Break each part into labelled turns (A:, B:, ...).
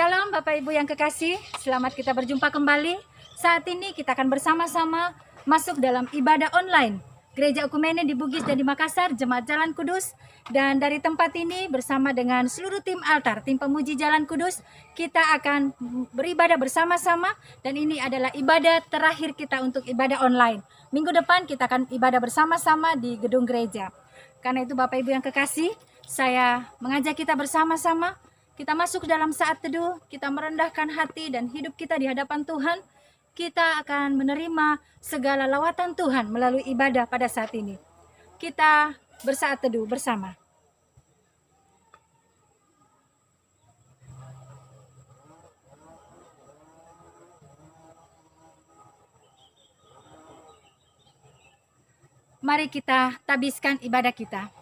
A: Shalom Bapak Ibu yang kekasih, selamat kita berjumpa kembali. Saat ini kita akan bersama-sama masuk dalam ibadah online Gereja Ekumene di Bugis dan di Makassar, Jemaat Jalan Kudus. Dan dari tempat ini bersama dengan seluruh tim altar, tim pemuji Jalan Kudus, kita akan beribadah bersama-sama. Dan ini adalah ibadah terakhir kita untuk ibadah online. Minggu depan kita akan ibadah bersama-sama di gedung gereja. Karena itu Bapak Ibu yang kekasih, saya mengajak kita bersama-sama. Kita masuk dalam saat teduh, kita merendahkan hati dan hidup kita di hadapan Tuhan. Kita akan menerima segala lawatan Tuhan melalui ibadah pada saat ini. Kita bersaat teduh bersama. Mari kita tabiskan ibadah kita.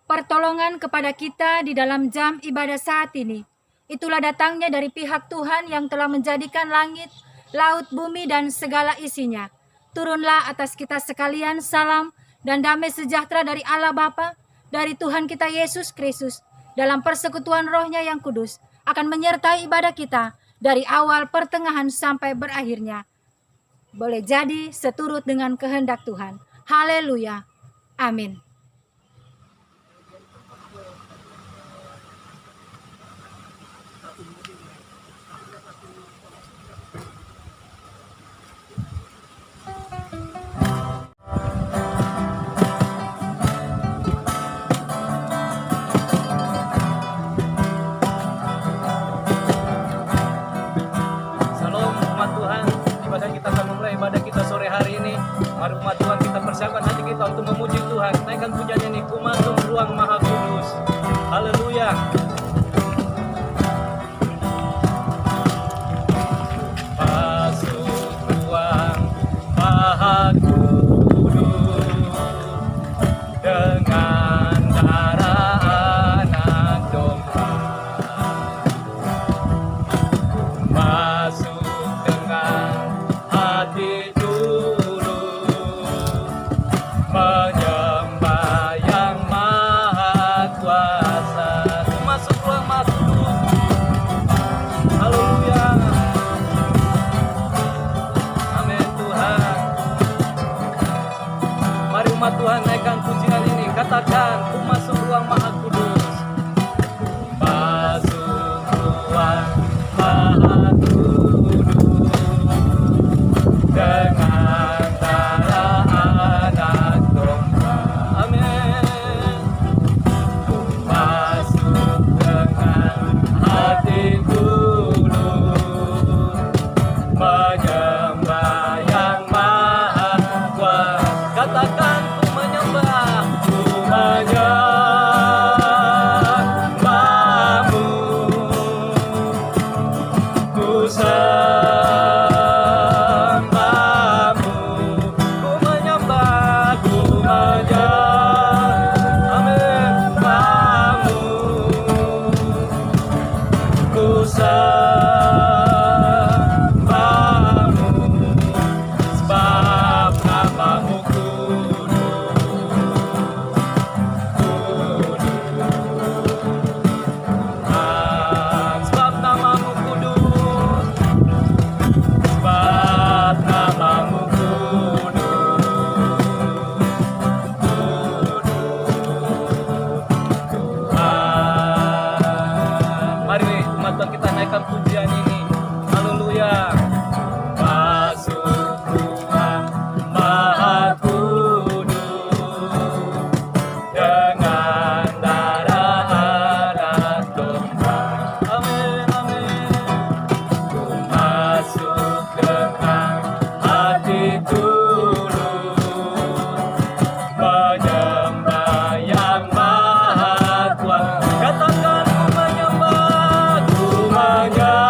A: Pertolongan kepada kita di dalam jam ibadah saat ini, itulah datangnya dari pihak Tuhan yang telah menjadikan langit, laut, bumi, dan segala isinya. Turunlah atas kita sekalian salam dan damai sejahtera dari Allah Bapa, dari Tuhan kita Yesus Kristus, dalam persekutuan Roh-Nya yang kudus, akan menyertai ibadah kita dari awal, pertengahan, sampai berakhirnya. Boleh jadi seturut dengan kehendak Tuhan. Haleluya. Amin.
B: Ibadah kita sore hari ini, mari umat Tuhan kita persiapkan hati kita untuk memuji Tuhan. Naikkan pujian ini, ku masuk ruang maha kudus. Haleluya. Masuk ruang maha kudus dengan darah anak domba. Masuk dengan hati tulus menyembah yang maha kuasa. Ku masuk ruang maha kudus. Haleluya. Amin Tuhan. Mari umat Tuhan naikkan pujian ini. Katakan, ku masuk ruang maha kudus. Masuk ruang maha kudus dengan darah anak domba. Amin. Ku masuk dengan hati tulus menyembah yang maha kuasa. Katakan, ku menyembah, ku menyembahmu, ku pujian ini. Haleluya. Masuk ruang maha kudus dengan darah anak domba. Amin, amin. Ku masuk dengan hati tulus menyembah yang maha kuasa. Katakan, ku menyembah, ku menyembah.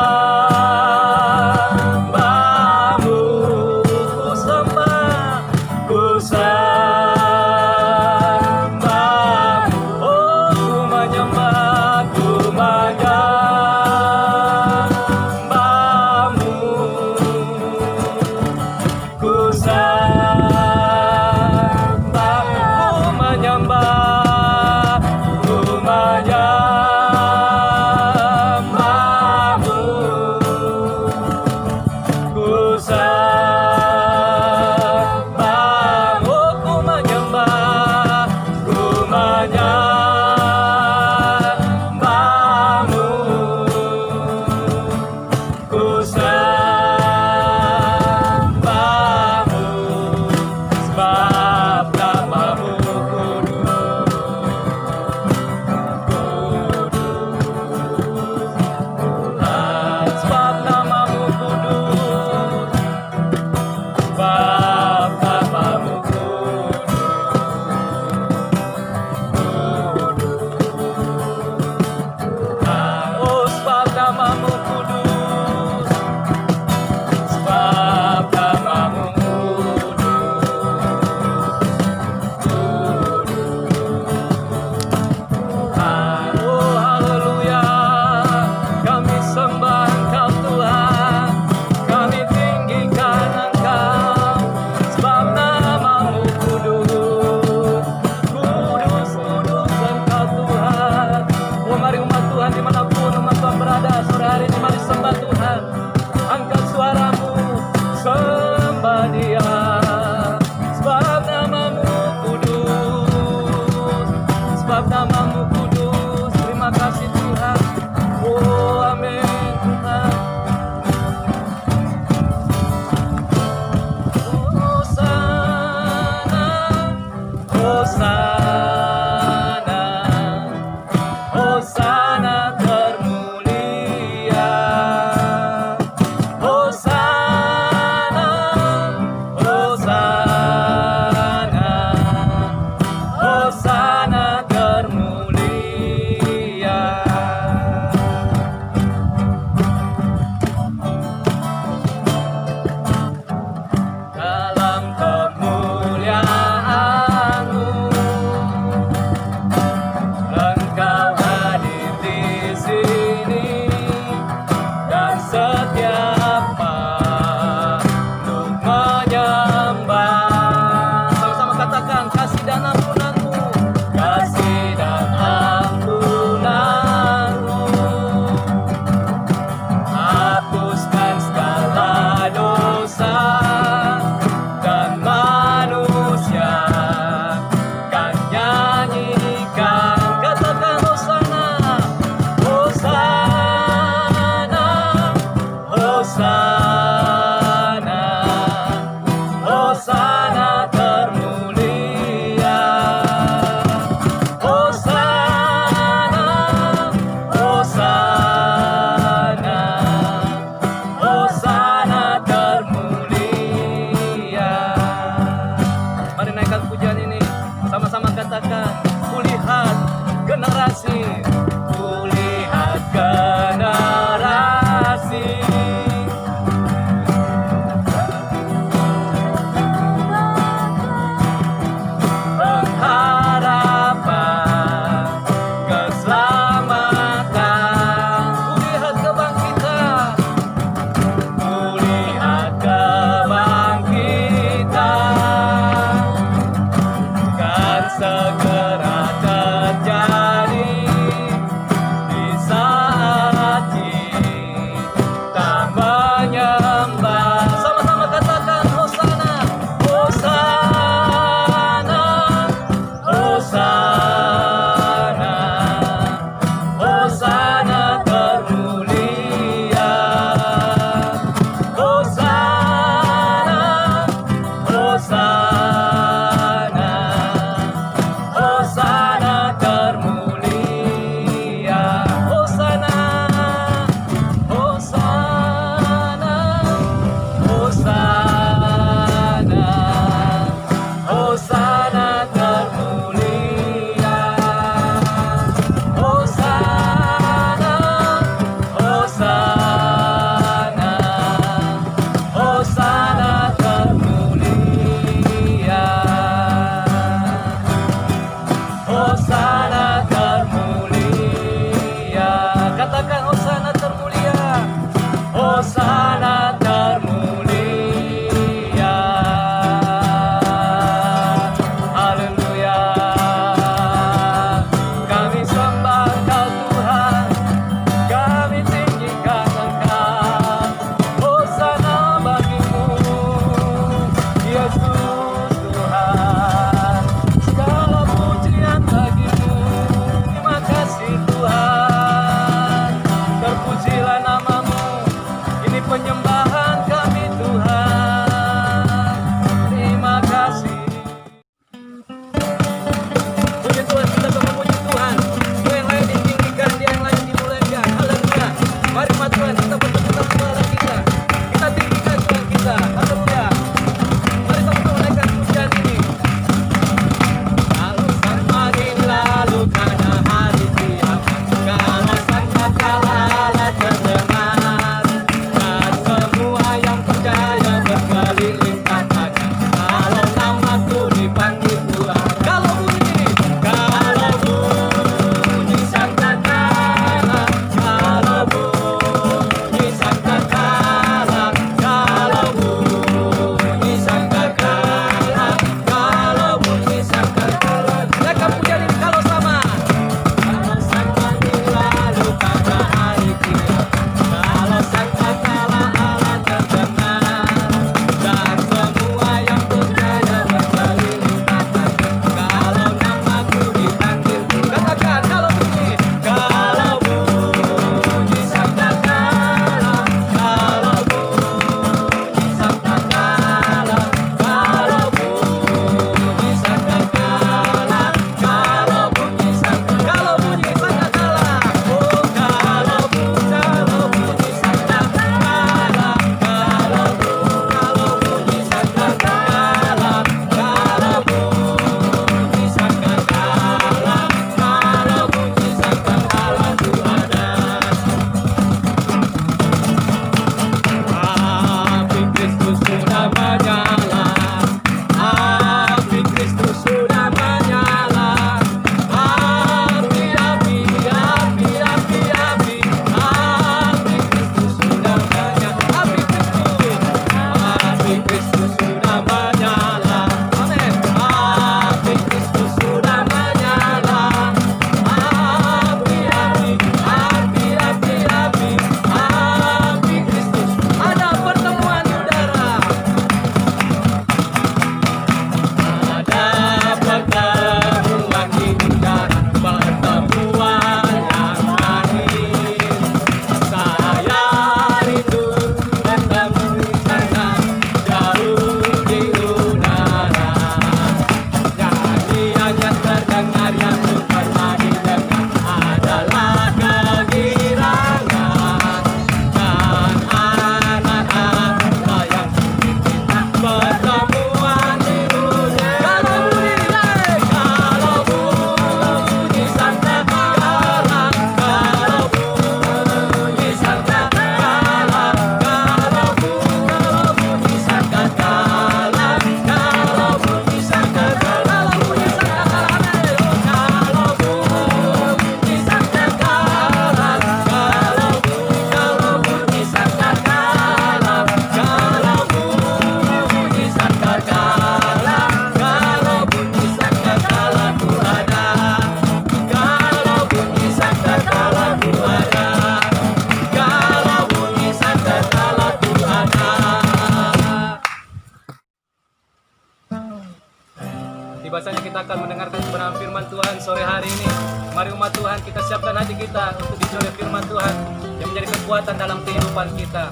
B: firman Tuhan yang menjadi kekuatan dalam kehidupan kita.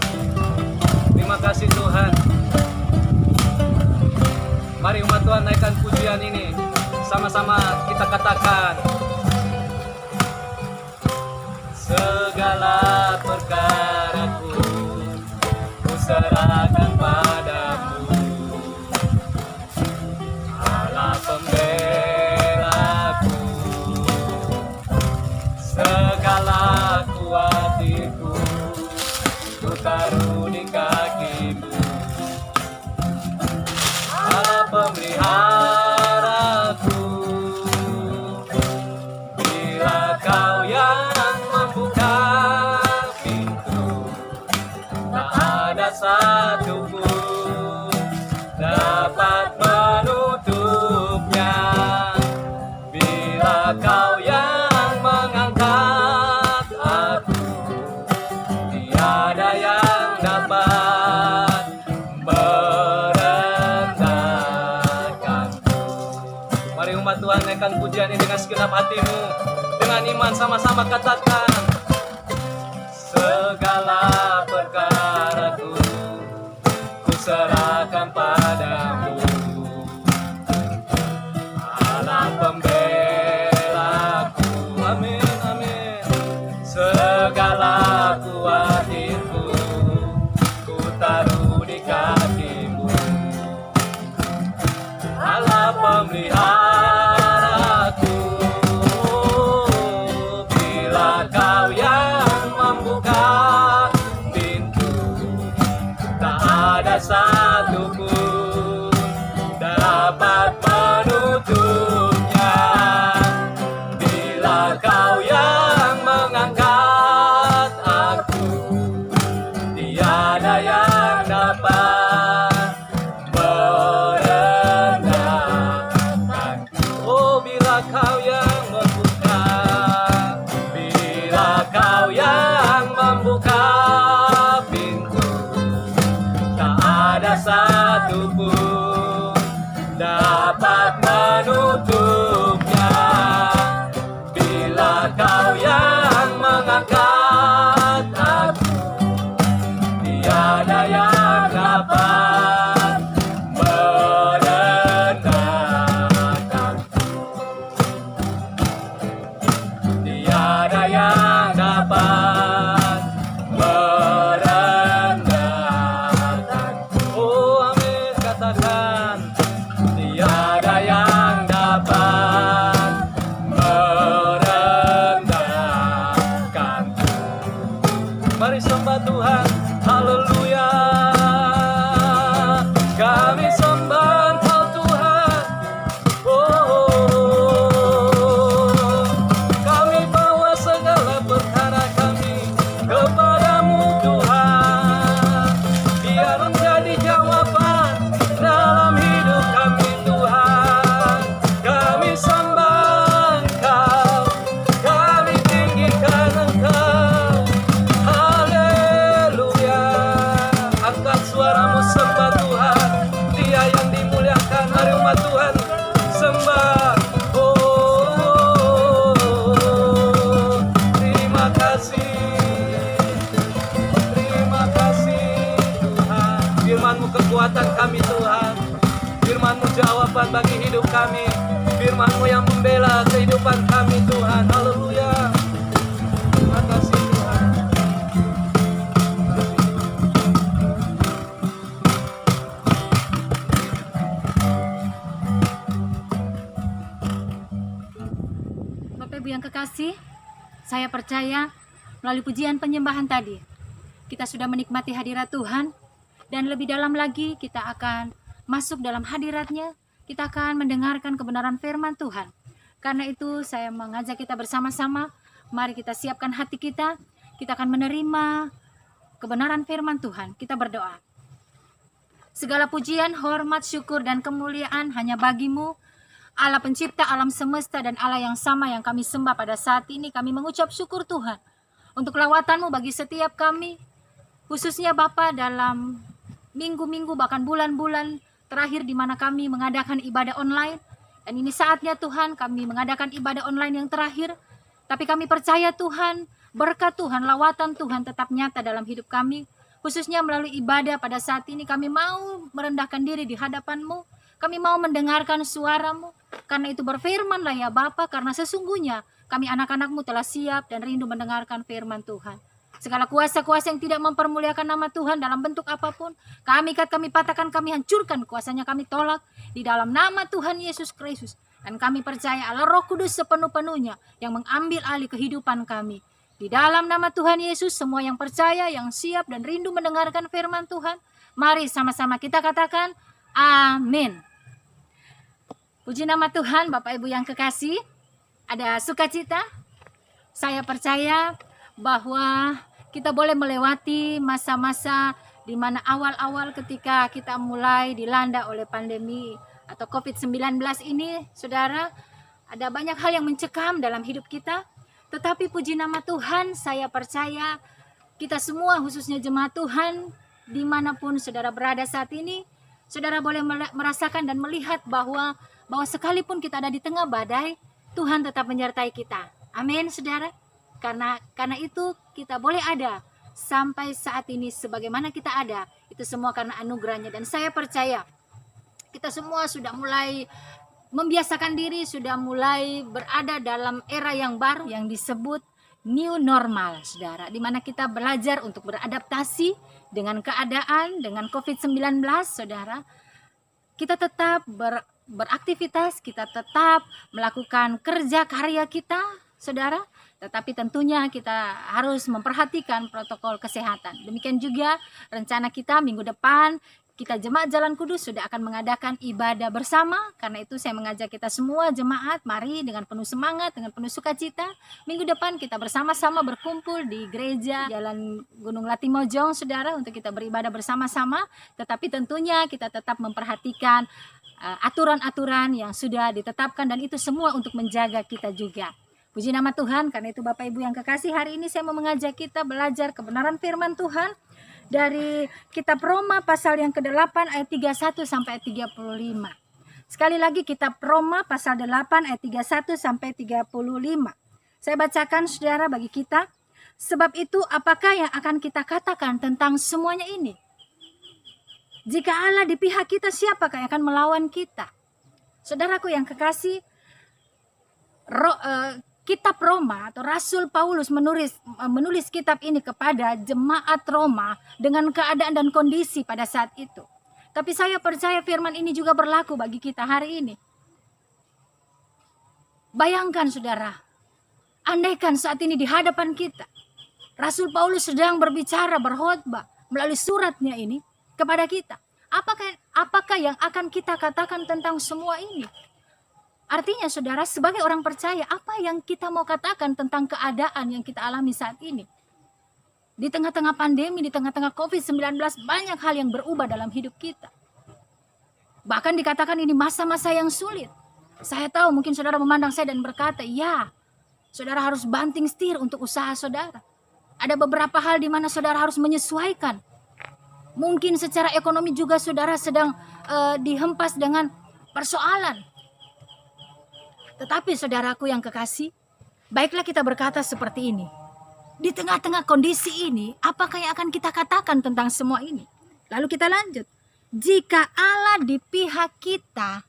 B: Terima kasih Tuhan. Mari umat Tuhan naikkan pujian ini. Sama-sama kita katakan. Segala perkaraku ku serahkan padamu, Allah pembelaku. Segala kuatiku ku taruh di kakimu, Allah pemeliharaku. Bila kau yang membuka pintu, tak ada satu pun dapat menutupnya. Bila kau yang mengangkat aku, tiada yang dapat merendahkanku. Mari umat Tuhan naikkan pujian ini dengan segenap hatimu. Dengan iman sama-sama katakan. Segala perkaraku ku serahkan padamu, Allah pembelaku. Amin, amin. Segala kuatiku ku taruh di kakimu, Allah pemeliharaku. Bila kau yang membuka pintu, tak ada satu pun dapat menutupnya. Bila kau yang mengangkat aku, tiada yang dapat merendahkanku. Oh, bila kau yang membuka, bila kau yang membuka pintu, tak ada satu pun dapat menutupnya. Bila kau yang mengangkat aku, tiada yang dapat merendahkanku. Tiada yang dapat merendahkanku. Oh, amin, katakan. Tiada yang dapat merendahkanku. Mari sembah Tuhan. Haleluya. Kami sembah Engkau Tuhan. Oh, kami bawa segala perkara kami kepadamu Tuhan. Biar menjadi jawaban dalam hidup kami Tuhan. Kami sembah Engkau, kami tinggikan Engkau. Haleluya. Angkat suaramu sembah Tuhan. Dia yang dimuliakan. Mari umat Tuhan sembah. Oh, terima kasih. Terima kasih Tuhan. Firman-Mu kekuatan kami Tuhan. Firman-Mu jawaban bagi hidup kami. Firman-Mu yang membela kehidupan kami Tuhan. Haleluya. Terima kasih Tuhan.
A: Bapak Ibu yang kekasih, saya percaya melalui pujian penyembahan tadi, kita sudah menikmati hadirat Tuhan, dan lebih dalam lagi kita akan masuk dalam hadiratnya, kita akan mendengarkan kebenaran firman Tuhan. Karena itu saya mengajak kita bersama-sama, mari kita siapkan hati kita akan menerima kebenaran firman Tuhan. Kita berdoa. Segala pujian, hormat, syukur, dan kemuliaan hanya bagi-Mu, Allah pencipta alam semesta dan Allah yang sama yang kami sembah pada saat ini. Kami mengucap syukur Tuhan untuk lawatan-Mu bagi setiap kami, khususnya Bapa dalam minggu-minggu bahkan bulan-bulan terakhir di mana kami mengadakan ibadah online. Dan ini saatnya Tuhan kami mengadakan ibadah online yang terakhir. Tapi kami percaya Tuhan berkat Tuhan, lawatan Tuhan tetap nyata dalam hidup kami. Khususnya melalui ibadah pada saat ini kami mau merendahkan diri di hadapan-Mu. Kami mau mendengarkan suara-Mu. Karena itu berfirman-Lah ya Bapa, karena sesungguhnya kami anak-anak-Mu telah siap dan rindu mendengarkan firman Tuhan. Segala kuasa-kuasa yang tidak mempermuliakan nama Tuhan dalam bentuk apapun, kami patahkan, kami hancurkan, kuasanya kami tolak di dalam nama Tuhan Yesus Kristus. Dan kami percaya Allah Roh Kudus sepenuh-penuhnya yang mengambil alih kehidupan kami. Di dalam nama Tuhan Yesus, semua yang percaya, yang siap dan rindu mendengarkan firman Tuhan, mari sama-sama kita katakan amin. Puji nama Tuhan. Bapak Ibu yang kekasih, ada sukacita. Saya percaya bahwa kita boleh melewati masa-masa di mana awal-awal ketika kita mulai dilanda oleh pandemi atau COVID-19 ini, saudara, ada banyak hal yang mencekam dalam hidup kita. Tetapi puji nama Tuhan, saya percaya kita semua, khususnya jemaat Tuhan, dimanapun saudara berada saat ini, saudara boleh merasakan dan melihat bahwa sekalipun kita ada di tengah badai, Tuhan tetap menyertai kita. Amin, saudara. Karena itu kita boleh ada sampai saat ini sebagaimana kita ada, itu semua karena anugerahnya. Dan saya percaya kita semua sudah mulai membiasakan diri, sudah mulai berada dalam era yang baru yang disebut new normal, saudara, di mana kita belajar untuk beradaptasi dengan keadaan, dengan COVID-19, saudara. Kita tetap beraktivitas, kita tetap melakukan kerja karya kita, saudara. Tetapi tentunya kita harus memperhatikan protokol kesehatan. Demikian juga rencana kita minggu depan, kita Jemaat Jalan Kudus sudah akan mengadakan ibadah bersama. Karena itu saya mengajak kita semua jemaat, mari dengan penuh semangat, dengan penuh sukacita. Minggu depan kita bersama-sama berkumpul di gereja Jalan Gunung Latimojong, saudara, untuk kita beribadah bersama-sama. Tetapi tentunya kita tetap memperhatikan aturan-aturan yang sudah ditetapkan, dan itu semua untuk menjaga kita juga. Puji nama Tuhan. Karena itu Bapak Ibu yang kekasih, hari ini saya mau mengajak kita belajar kebenaran firman Tuhan dari kitab Roma pasal yang ke-8 ayat 31 sampai 35. Sekali lagi kitab Roma pasal 8 ayat 31 sampai 35. Saya bacakan, saudara, bagi kita. Sebab itu apakah yang akan kita katakan tentang semuanya ini? Jika Allah di pihak kita, siapakah yang akan melawan kita? Saudaraku yang kekasih, kitab Roma atau Rasul Paulus menulis kitab ini kepada jemaat Roma dengan keadaan dan kondisi pada saat itu. Tapi saya percaya firman ini juga berlaku bagi kita hari ini. Bayangkan, saudara, andaikan saat ini di hadapan kita Rasul Paulus sedang berbicara, berkhotbah melalui suratnya ini kepada kita. Apakah yang akan kita katakan tentang semua ini? Artinya, saudara, sebagai orang percaya, apa yang kita mau katakan tentang keadaan yang kita alami saat ini? Di tengah-tengah pandemi, di tengah-tengah COVID-19, banyak hal yang berubah dalam hidup kita. Bahkan dikatakan ini masa-masa yang sulit. Saya tahu mungkin saudara memandang saya dan berkata, ya, saudara harus banting setir untuk usaha saudara. Ada beberapa hal di mana saudara harus menyesuaikan. Mungkin secara ekonomi juga saudara sedang dihempas dengan persoalan. Tetapi saudaraku yang kekasih, baiklah kita berkata seperti ini. Di tengah-tengah kondisi ini, apakah yang akan kita katakan tentang semua ini? Lalu kita lanjut. Jika Allah di pihak kita,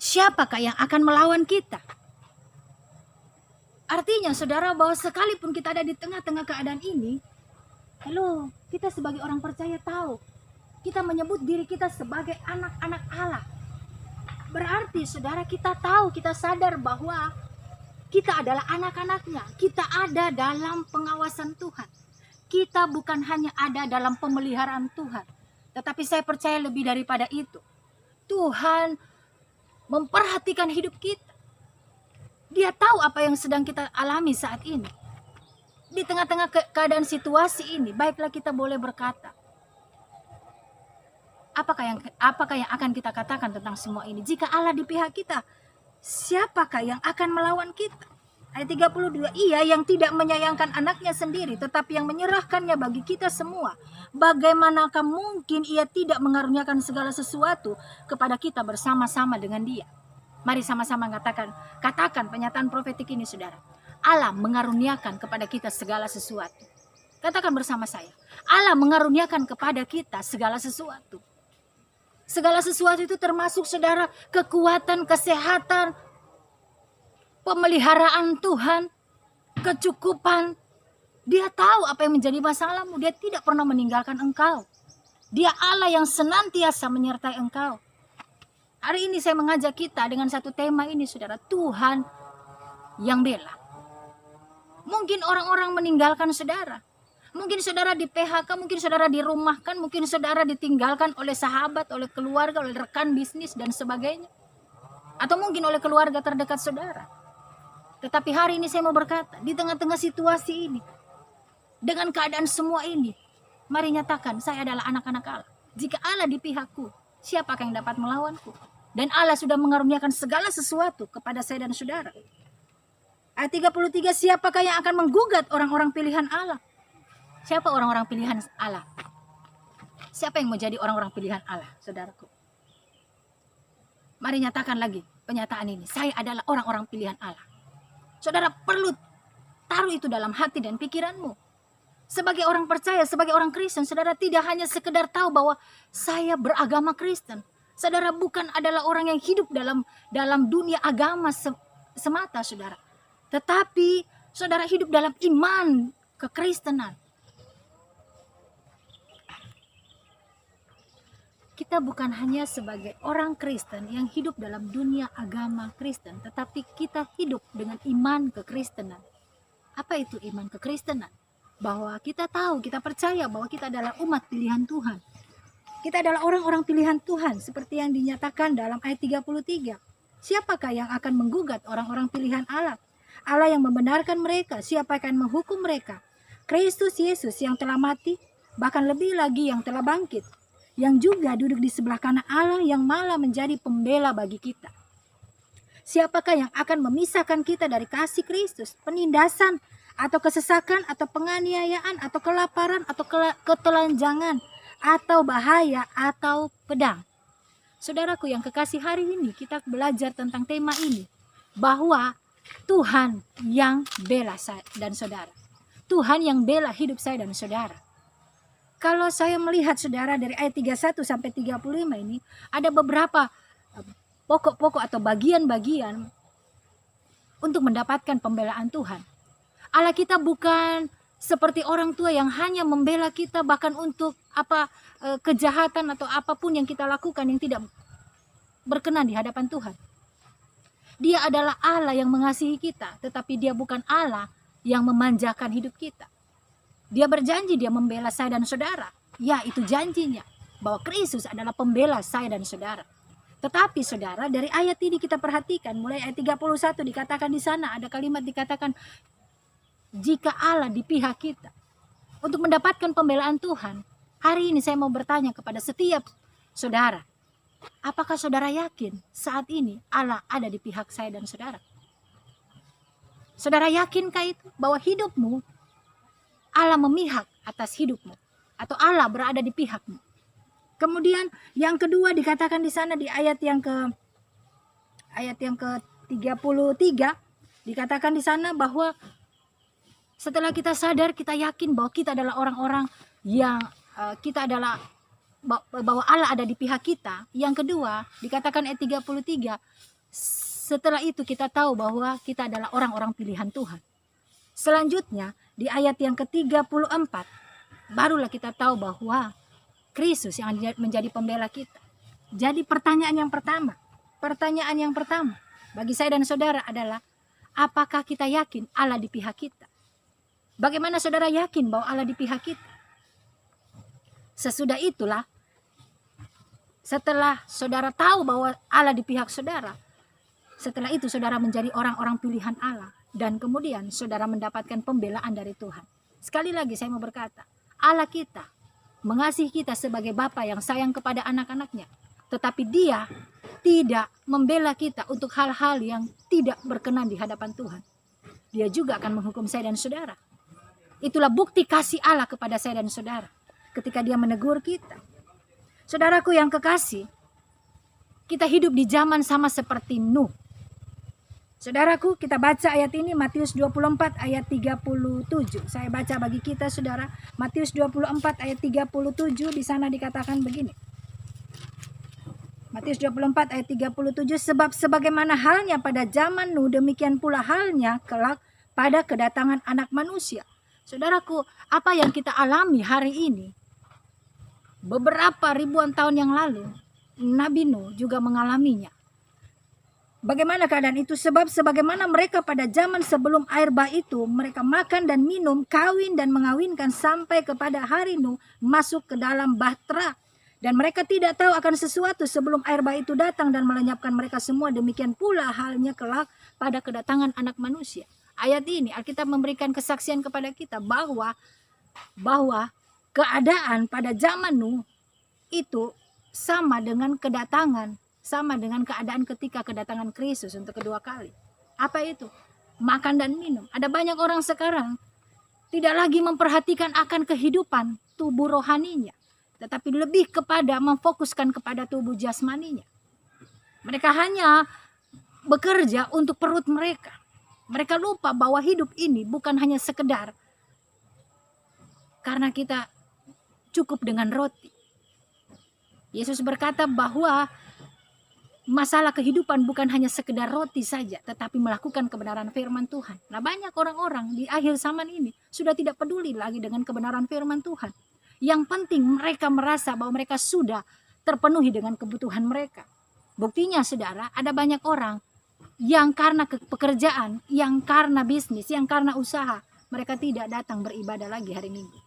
A: siapakah yang akan melawan kita? Artinya, saudara, bahwa sekalipun kita ada di tengah-tengah keadaan ini, lalu kita sebagai orang percaya tahu, kita menyebut diri kita sebagai anak-anak Allah. Berarti, saudara, kita tahu, kita sadar bahwa kita adalah anak-anaknya. Kita ada dalam pengawasan Tuhan. Kita bukan hanya ada dalam pemeliharaan Tuhan. Tetapi saya percaya lebih daripada itu. Tuhan memperhatikan hidup kita. Dia tahu apa yang sedang kita alami saat ini. Di tengah-tengah keadaan situasi ini, baiklah kita boleh berkata, apakah yang akan kita katakan tentang semua ini? Jika Allah di pihak kita, siapakah yang akan melawan kita? Ayat 32, Ia yang tidak menyayangkan anaknya sendiri, tetapi yang menyerahkannya bagi kita semua. Bagaimanakah mungkin Ia tidak mengaruniakan segala sesuatu kepada kita bersama-sama dengan Dia? Mari sama-sama katakan pernyataan profetik ini, saudara. Allah mengaruniakan kepada kita segala sesuatu. Katakan bersama saya, Allah mengaruniakan kepada kita segala sesuatu. Segala sesuatu itu termasuk saudara kekuatan, kesehatan, pemeliharaan Tuhan, kecukupan. Dia tahu apa yang menjadi masalahmu. Dia tidak pernah meninggalkan engkau. Dia Allah yang senantiasa menyertai engkau. Hari ini saya mengajak kita dengan satu tema ini, saudara. Tuhan yang bela. Mungkin orang-orang meninggalkan saudara. Mungkin saudara di PHK, mungkin saudara dirumahkan, mungkin saudara ditinggalkan oleh sahabat, oleh keluarga, oleh rekan bisnis dan sebagainya. Atau mungkin oleh keluarga terdekat saudara. Tetapi hari ini saya mau berkata, di tengah-tengah situasi ini, dengan keadaan semua ini, mari nyatakan saya adalah anak-anak Allah. Jika Allah di pihakku, siapakah yang dapat melawanku? Dan Allah sudah mengaruniakan segala sesuatu kepada saya dan saudara. Ayat 33, siapakah yang akan menggugat orang-orang pilihan Allah? Siapa orang-orang pilihan Allah? Siapa yang mau jadi orang-orang pilihan Allah, saudaraku? Mari nyatakan lagi penyataan ini. Saya adalah orang-orang pilihan Allah. Saudara perlu taruh itu dalam hati dan pikiranmu. Sebagai orang percaya, sebagai orang Kristen, saudara tidak hanya sekedar tahu bahwa saya beragama Kristen. Saudara bukan adalah orang yang hidup dalam dunia agama semata, saudara. Tetapi saudara hidup dalam iman kekristenan. Kita bukan hanya sebagai orang Kristen yang hidup dalam dunia agama Kristen, tetapi kita hidup dengan iman kekristenan. Apa itu iman kekristenan? Bahwa kita tahu, kita percaya bahwa kita adalah umat pilihan Tuhan. Kita adalah orang-orang pilihan Tuhan seperti yang dinyatakan dalam ayat 33. Siapakah yang akan menggugat orang-orang pilihan Allah? Allah yang membenarkan mereka, siapa akan menghukum mereka? Kristus Yesus yang telah mati, bahkan lebih lagi yang telah bangkit, yang juga duduk di sebelah kanan Allah yang malah menjadi pembela bagi kita. Siapakah yang akan memisahkan kita dari kasih Kristus? Penindasan atau kesesakan atau penganiayaan atau kelaparan atau ketelanjangan atau bahaya atau pedang. Saudaraku yang kekasih, hari ini kita belajar tentang tema ini, bahwa Tuhan yang bela saya dan saudara. Tuhan yang bela hidup saya dan saudara. Kalau saya melihat saudara dari ayat 31 sampai 35 ini, ada beberapa pokok-pokok atau bagian-bagian untuk mendapatkan pembelaan Tuhan. Allah kita bukan seperti orang tua yang hanya membela kita bahkan untuk kejahatan atau apapun yang kita lakukan yang tidak berkenan di hadapan Tuhan. Dia adalah Allah yang mengasihi kita, tetapi dia bukan Allah yang memanjakan hidup kita. Dia berjanji dia membela saya dan saudara. Ya, itu janjinya bahwa Kristus adalah pembela saya dan saudara. Tetapi saudara, dari ayat ini kita perhatikan, mulai ayat 31 dikatakan di sana, ada kalimat dikatakan, jika Allah di pihak kita. Untuk mendapatkan pembelaan Tuhan, hari ini saya mau bertanya kepada setiap saudara, apakah saudara yakin saat ini Allah ada di pihak saya dan saudara? Saudara yakinkah itu bahwa hidupmu Allah memihak atas hidupmu, atau Allah berada di pihakmu? Kemudian yang kedua dikatakan di sana di ayat yang ke-33 dikatakan di sana bahwa setelah kita sadar, kita yakin bahwa kita adalah orang-orang yang bahwa Allah ada di pihak kita. Yang kedua dikatakan ayat 33, setelah itu kita tahu bahwa kita adalah orang-orang pilihan Tuhan. Selanjutnya di ayat yang ke-34 barulah kita tahu bahwa Kristus yang menjadi pembela kita. Jadi pertanyaan yang pertama bagi saya dan saudara adalah, apakah kita yakin Allah di pihak kita? Bagaimana saudara yakin bahwa Allah di pihak kita? Sesudah itulah, setelah saudara tahu bahwa Allah di pihak saudara, setelah itu saudara menjadi orang-orang pilihan Allah. Dan kemudian saudara mendapatkan pembelaan dari Tuhan. Sekali lagi saya mau berkata, Allah kita mengasihi kita sebagai Bapa yang sayang kepada anak-anaknya. Tetapi dia tidak membela kita untuk hal-hal yang tidak berkenan di hadapan Tuhan. Dia juga akan menghukum saya dan saudara. Itulah bukti kasih Allah kepada saya dan saudara ketika dia menegur kita. Saudaraku yang kekasih, kita hidup di zaman sama seperti Nuh. Saudaraku, kita baca ayat ini Matius 24 ayat 37. Saya baca bagi kita saudara. Matius 24 ayat 37 di sana dikatakan begini. Matius 24 ayat 37, sebab sebagaimana halnya pada zaman Nuh, demikian pula halnya kelak pada kedatangan Anak Manusia. Saudaraku, apa yang kita alami hari ini, beberapa ribuan tahun yang lalu, Nabi Nuh juga mengalaminya. Bagaimana keadaan itu? Sebab sebagaimana mereka pada zaman sebelum air bah itu, mereka makan dan minum, kawin dan mengawinkan sampai kepada hari Nuh masuk ke dalam bahtera. Dan mereka tidak tahu akan sesuatu sebelum air bah itu datang dan melenyapkan mereka semua. Demikian pula halnya kelak pada kedatangan Anak Manusia. Ayat ini Alkitab memberikan kesaksian kepada kita bahwa keadaan pada zaman Nuh itu sama dengan keadaan ketika kedatangan Kristus untuk kedua kali. Apa itu? Makan dan minum. Ada banyak orang sekarang tidak lagi memperhatikan akan kehidupan tubuh rohaninya, tetapi lebih kepada memfokuskan kepada tubuh jasmaninya. Mereka hanya bekerja untuk perut mereka. Mereka lupa bahwa hidup ini bukan hanya sekedar karena kita cukup dengan roti. Yesus berkata bahwa masalah kehidupan bukan hanya sekedar roti saja, tetapi melakukan kebenaran firman Tuhan. Nah, banyak orang-orang di akhir zaman ini sudah tidak peduli lagi dengan kebenaran firman Tuhan. Yang penting mereka merasa bahwa mereka sudah terpenuhi dengan kebutuhan mereka. Buktinya saudara, ada banyak orang yang karena pekerjaan, yang karena bisnis, yang karena usaha, mereka tidak datang beribadah lagi hari Minggu.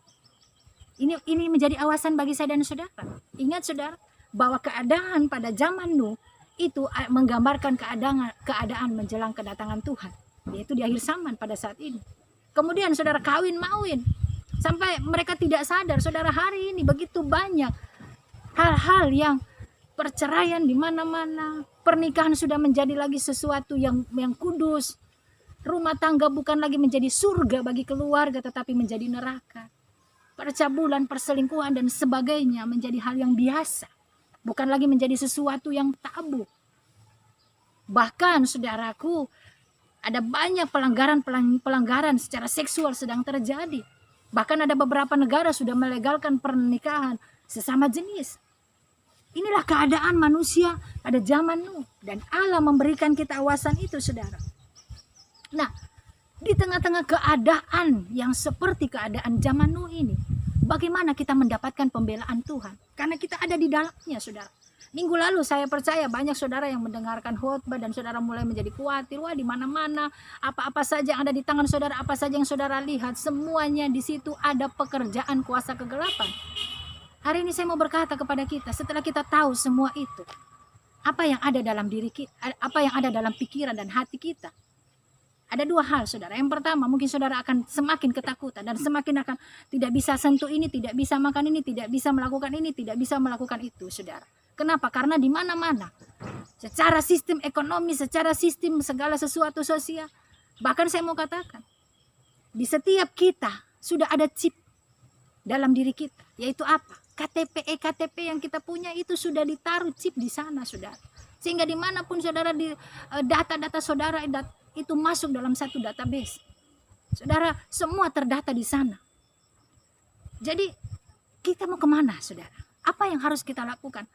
A: Ini menjadi awasan bagi saya dan saudara. Ingat saudara, bahwa keadaan pada zaman Nuh itu menggambarkan keadaan menjelang kedatangan Tuhan, yaitu di akhir zaman pada saat ini. Kemudian saudara kawin mawin, sampai mereka tidak sadar, saudara, hari ini begitu banyak hal-hal yang perceraian di mana-mana. Pernikahan sudah menjadi lagi sesuatu yang kudus. Rumah tangga bukan lagi menjadi surga bagi keluarga, tetapi menjadi neraka. Percabulan, perselingkuhan dan sebagainya menjadi hal yang biasa, bukan lagi menjadi sesuatu yang tabu. Bahkan saudaraku, ada banyak pelanggaran secara seksual sedang terjadi. Bahkan ada beberapa negara sudah melegalkan pernikahan sesama jenis. Inilah keadaan manusia pada zaman Nuh, dan Allah memberikan kita awasan itu, saudara. Nah, di tengah-tengah keadaan yang seperti keadaan zaman Nuh ini, bagaimana kita mendapatkan pembelaan Tuhan? Karena kita ada di dalamnya, saudara. Minggu lalu saya percaya banyak saudara yang mendengarkan khotbah dan saudara mulai menjadi khawatir. Wah, di mana-mana, apa-apa saja yang ada di tangan saudara, apa saja yang saudara lihat, semuanya di situ ada pekerjaan kuasa kegelapan. Hari ini saya mau berkata kepada kita, setelah kita tahu semua itu, apa yang ada dalam diri kita, apa yang ada dalam pikiran dan hati kita. Ada dua hal, saudara. Yang pertama, mungkin saudara akan semakin ketakutan dan semakin akan tidak bisa sentuh ini, tidak bisa makan ini, tidak bisa melakukan ini, tidak bisa melakukan itu, saudara. Kenapa? Karena di mana-mana, secara sistem ekonomi, secara sistem segala sesuatu sosial, bahkan saya mau katakan, di setiap kita sudah ada chip dalam diri kita, yaitu apa? KTP yang kita punya itu sudah ditaruh chip di sana, saudara. Sehingga dimanapun saudara, di data-data saudara itu masuk dalam satu database. Saudara, semua terdata di sana. Jadi kita mau kemana, saudara? Apa yang harus kita lakukan?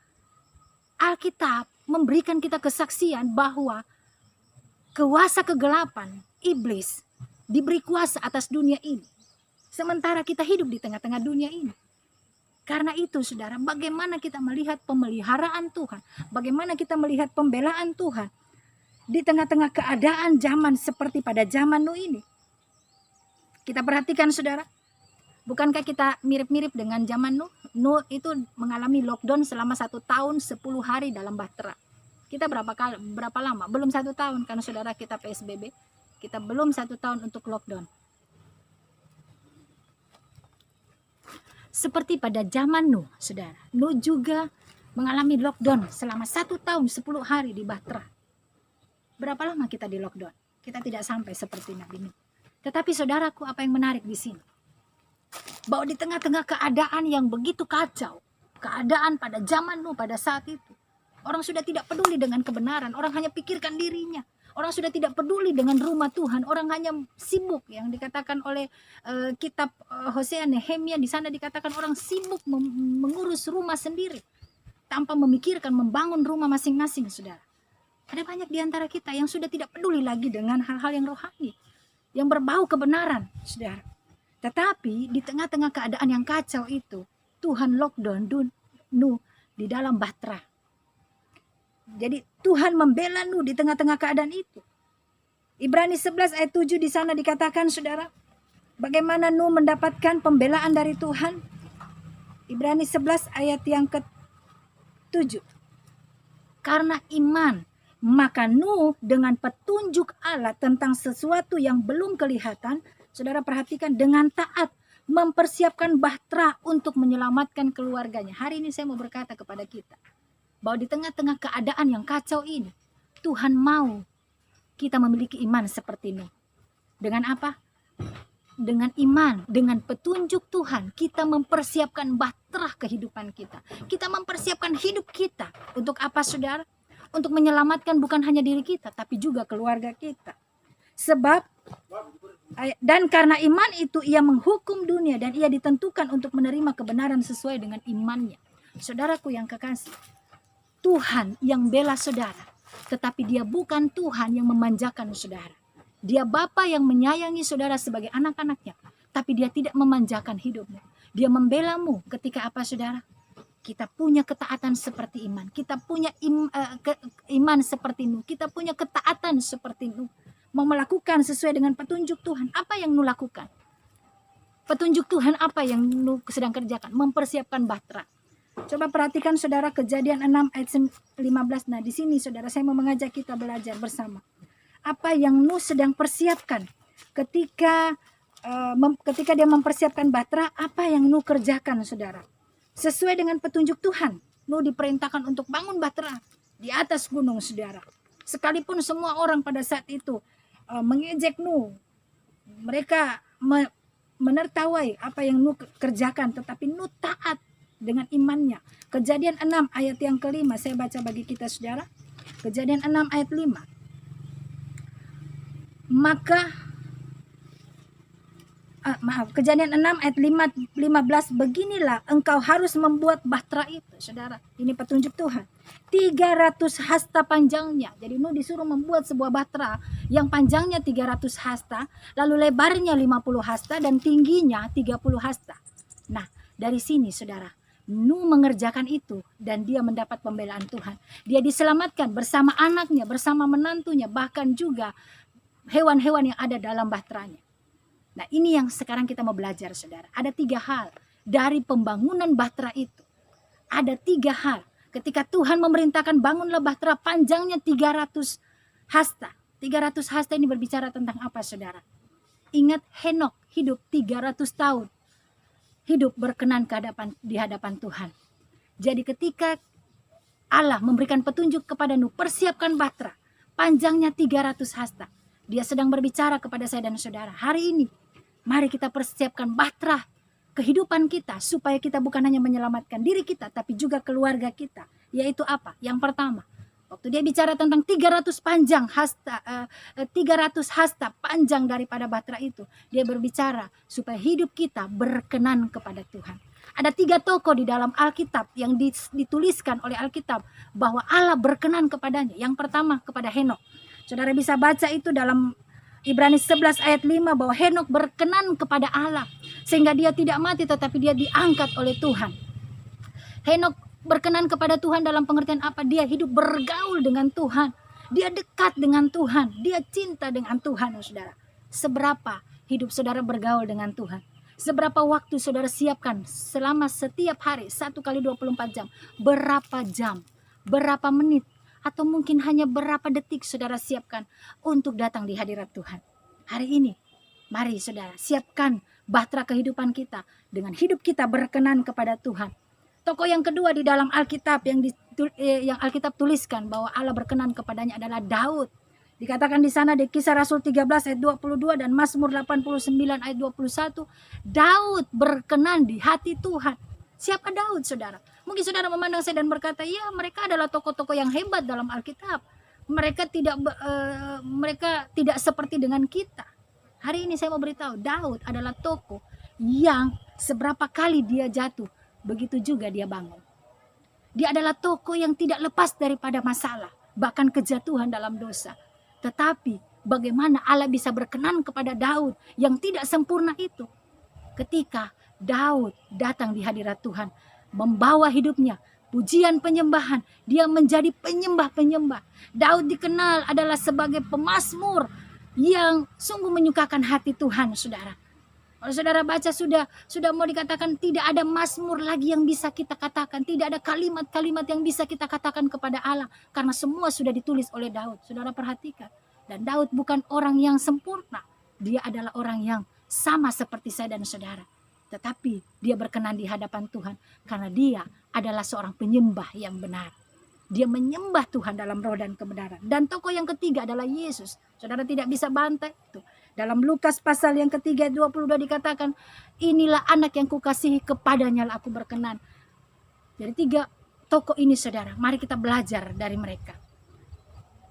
A: Alkitab memberikan kita kesaksian bahwa kuasa kegelapan, iblis, diberi kuasa atas dunia ini. Sementara kita hidup di tengah-tengah dunia ini. Karena itu, saudara, bagaimana kita melihat pemeliharaan Tuhan, bagaimana kita melihat pembelaan Tuhan di tengah-tengah keadaan zaman seperti pada zaman Nuh ini. Kita perhatikan, saudara, bukankah kita mirip-mirip dengan zaman Nuh? Nuh itu mengalami lockdown selama 1 tahun 10 hari dalam bahtera. Kita berapa lama? Belum 1 tahun, karena saudara kita PSBB. Kita belum 1 tahun untuk lockdown. Seperti pada zaman Nuh, saudara. Nuh juga mengalami lockdown selama 1 tahun 10 hari di bahtera. Berapa lama kita di lockdown? Kita tidak sampai seperti Nabi Nuh. Tetapi saudaraku, apa yang menarik di sini? Bahwa di tengah-tengah keadaan yang begitu kacau, keadaan pada zaman Nuh pada saat itu, orang sudah tidak peduli dengan kebenaran, orang hanya pikirkan dirinya. Orang sudah tidak peduli dengan rumah Tuhan. Orang hanya sibuk, yang dikatakan oleh kitab Hosea, Nehemia, di sana dikatakan orang sibuk mengurus rumah sendiri tanpa memikirkan membangun rumah masing-masing, saudara. Ada banyak di antara kita yang sudah tidak peduli lagi dengan hal-hal yang rohani, yang berbau kebenaran, saudara. Tetapi di tengah-tengah keadaan yang kacau itu, Tuhan lockdown Nuh di dalam bahtera. Jadi Tuhan membela Nuh di tengah-tengah keadaan itu. Ibrani 11 ayat 7 di sana dikatakan, saudara, bagaimana Nuh mendapatkan pembelaan dari Tuhan. Ibrani 11 ayat yang ke-7. Karena iman, maka Nuh dengan petunjuk Allah tentang sesuatu yang belum kelihatan, saudara perhatikan, dengan taat mempersiapkan bahtera untuk menyelamatkan keluarganya. Hari ini saya mau berkata kepada kita bahwa di tengah-tengah keadaan yang kacau ini, Tuhan mau kita memiliki iman seperti Nuh. Dengan apa? Dengan iman, dengan petunjuk Tuhan, kita mempersiapkan bahtera kehidupan kita. Kita mempersiapkan hidup kita. Untuk apa, saudara? Untuk menyelamatkan bukan hanya diri kita, tapi juga keluarga kita. Sebab dan karena iman itu ia menghukum dunia dan ia ditentukan untuk menerima kebenaran sesuai dengan imannya. Saudaraku yang kekasih, Tuhan yang bela saudara, tetapi dia bukan Tuhan yang memanjakan saudara. Dia Bapa yang menyayangi saudara sebagai anak-anaknya, tapi dia tidak memanjakan hidupmu. Dia membelamu ketika apa, saudara? Kita punya ketaatan seperti iman. Kita punya iman seperti Nuh. Kita punya ketaatan seperti Nuh. Mau melakukan sesuai dengan petunjuk Tuhan. Apa yang Nuh lakukan? Petunjuk Tuhan apa yang Nuh sedang kerjakan? Mempersiapkan bahtera. Coba perhatikan, saudara, Kejadian 6 ayat 15. Nah, di sini, saudara, saya mau mengajak kita belajar bersama. Apa yang Nuh sedang persiapkan ketika dia mempersiapkan bahtera, apa yang Nuh kerjakan, saudara? Sesuai dengan petunjuk Tuhan, Nuh diperintahkan untuk bangun bahtera di atas gunung, saudara. Sekalipun semua orang pada saat itu mengejek Nuh, mereka menertawai apa yang Nuh kerjakan, tetapi Nuh taat dengan imannya. Kejadian 6 ayat yang kelima, saya baca bagi kita, saudara. Kejadian 6 ayat 5. Kejadian 6 ayat 15, beginilah engkau harus membuat bahtera itu, saudara. Ini petunjuk Tuhan. 300 hasta panjangnya. Jadi Nuh disuruh membuat sebuah bahtera yang panjangnya 300 hasta, lalu lebarnya 50 hasta dan tingginya 30 hasta. Nah, dari sini, saudara, Nuh mengerjakan itu dan dia mendapat pembelaan Tuhan. Dia diselamatkan bersama anaknya, bersama menantunya, bahkan juga hewan-hewan yang ada dalam bahteranya. Nah, ini yang sekarang kita mau belajar, saudara. Ada 3 hal dari pembangunan bahtera itu. Ada 3 hal. Ketika Tuhan memerintahkan bangunlah bahtera panjangnya 300 hasta. 300 hasta ini berbicara tentang apa, saudara? Ingat, Henokh hidup 300 tahun. Hidup berkenan di hadapan Tuhan. Jadi ketika Allah memberikan petunjuk kepada Nuh, persiapkan bahtera panjangnya 300 hasta. Dia sedang berbicara kepada saya dan saudara. Hari ini, mari kita persiapkan bahtera kehidupan kita supaya kita bukan hanya menyelamatkan diri kita tapi juga keluarga kita. Yaitu apa? Yang pertama, waktu dia bicara tentang 300 hasta panjang daripada bahtera itu, dia berbicara supaya hidup kita berkenan kepada Tuhan. Ada 3 tokoh di dalam Alkitab yang dituliskan oleh Alkitab bahwa Allah berkenan kepadanya. Yang pertama kepada Henokh. Saudara bisa baca itu dalam Ibrani 11 ayat 5 bahwa Henokh berkenan kepada Allah sehingga dia tidak mati tetapi dia diangkat oleh Tuhan. Henokh berkenan kepada Tuhan dalam pengertian apa? Dia hidup bergaul dengan Tuhan. Dia dekat dengan Tuhan. Dia cinta dengan Tuhan, saudara. Seberapa hidup saudara bergaul dengan Tuhan? Seberapa waktu saudara siapkan selama setiap hari 1 kali 24 jam? Berapa jam? Berapa menit? Atau mungkin hanya berapa detik saudara siapkan untuk datang di hadirat Tuhan. Hari ini, mari saudara siapkan bahtera kehidupan kita dengan hidup kita berkenan kepada Tuhan. Tokoh yang kedua di dalam Alkitab yang Alkitab tuliskan bahwa Allah berkenan kepadanya adalah Daud. Dikatakan di sana di Kisah Rasul 13 ayat 22 dan Mazmur 89 ayat 21, Daud berkenan di hati Tuhan. Siapa Daud, saudara? Mungkin saudara memandang saya dan berkata, ya mereka adalah tokoh-tokoh yang hebat dalam Alkitab. mereka tidak seperti dengan kita. Hari ini saya mau beritahu, Daud adalah tokoh yang seberapa kali dia jatuh, begitu juga dia bangun. Dia adalah tokoh yang tidak lepas daripada masalah, bahkan kejatuhan dalam dosa. Tetapi bagaimana Allah bisa berkenan kepada Daud yang tidak sempurna itu? Ketika Daud datang di hadirat Tuhan, membawa hidupnya pujian penyembahan, dia menjadi penyembah-penyembah. Daud dikenal adalah sebagai pemazmur yang sungguh menyukakan hati Tuhan, saudara. Kalau saudara baca sudah mau dikatakan tidak ada mazmur lagi yang bisa kita katakan, tidak ada kalimat-kalimat yang bisa kita katakan kepada Allah karena semua sudah ditulis oleh Daud. Saudara perhatikan. Dan Daud bukan orang yang sempurna. Dia adalah orang yang sama seperti saya dan saudara. Tetapi dia berkenan di hadapan Tuhan karena dia adalah seorang penyembah yang benar. Dia menyembah Tuhan dalam roh dan kebenaran. Dan tokoh yang ketiga adalah Yesus. Saudara tidak bisa bantai itu. Dalam Lukas pasal yang ketiga 22 dikatakan, inilah anak yang kukasihi, kepadanya lah aku berkenan. Jadi 3 tokoh ini saudara, mari kita belajar dari mereka.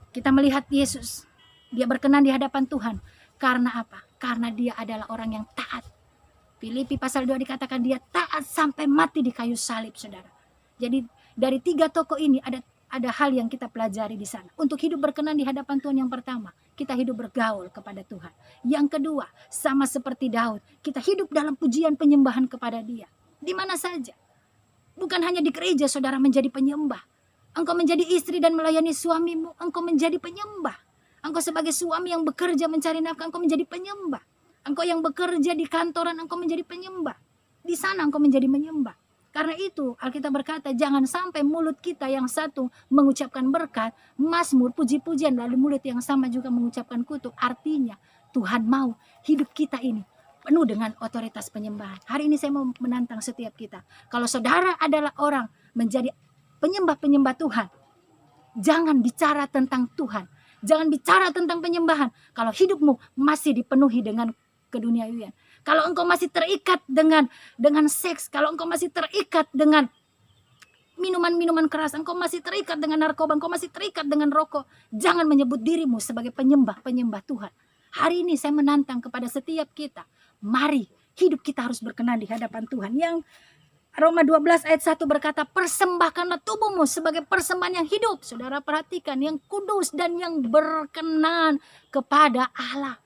A: Kita melihat Yesus, dia berkenan di hadapan Tuhan. Karena apa? Karena dia adalah orang yang taat. Filipi pasal 2 dikatakan dia taat sampai mati di kayu salib, saudara. Jadi dari 3 tokoh ini ada hal yang kita pelajari di sana. Untuk hidup berkenan di hadapan Tuhan, yang pertama, kita hidup bergaul kepada Tuhan. Yang kedua, sama seperti Daud, kita hidup dalam pujian penyembahan kepada Dia. Di mana saja. Bukan hanya di gereja, saudara, menjadi penyembah. Engkau menjadi istri dan melayani suamimu, engkau menjadi penyembah. Engkau sebagai suami yang bekerja mencari nafkah, engkau menjadi penyembah. Engkau yang bekerja di kantoran, engkau menjadi penyembah. Di sana engkau menjadi menyembah. Karena itu Alkitab berkata, jangan sampai mulut kita yang satu mengucapkan berkat, mazmur, puji-pujian, lalu mulut yang sama juga mengucapkan kutuk. Artinya Tuhan mau hidup kita ini penuh dengan otoritas penyembahan. Hari ini saya mau menantang setiap kita. Kalau saudara adalah orang menjadi penyembah-penyembah Tuhan, jangan bicara tentang Tuhan. Jangan bicara tentang penyembahan. Kalau hidupmu masih dipenuhi dengan keduniawian. Kalau engkau masih terikat dengan seks, kalau engkau masih terikat dengan minuman-minuman keras, engkau masih terikat dengan narkoba, engkau masih terikat dengan rokok, jangan menyebut dirimu sebagai penyembah Tuhan. Hari ini saya menantang kepada setiap kita, mari hidup kita harus berkenan di hadapan Tuhan. Yang Roma 12 ayat 1 berkata, persembahkanlah tubuhmu sebagai persembahan yang hidup. Saudara perhatikan, yang kudus dan yang berkenan kepada Allah.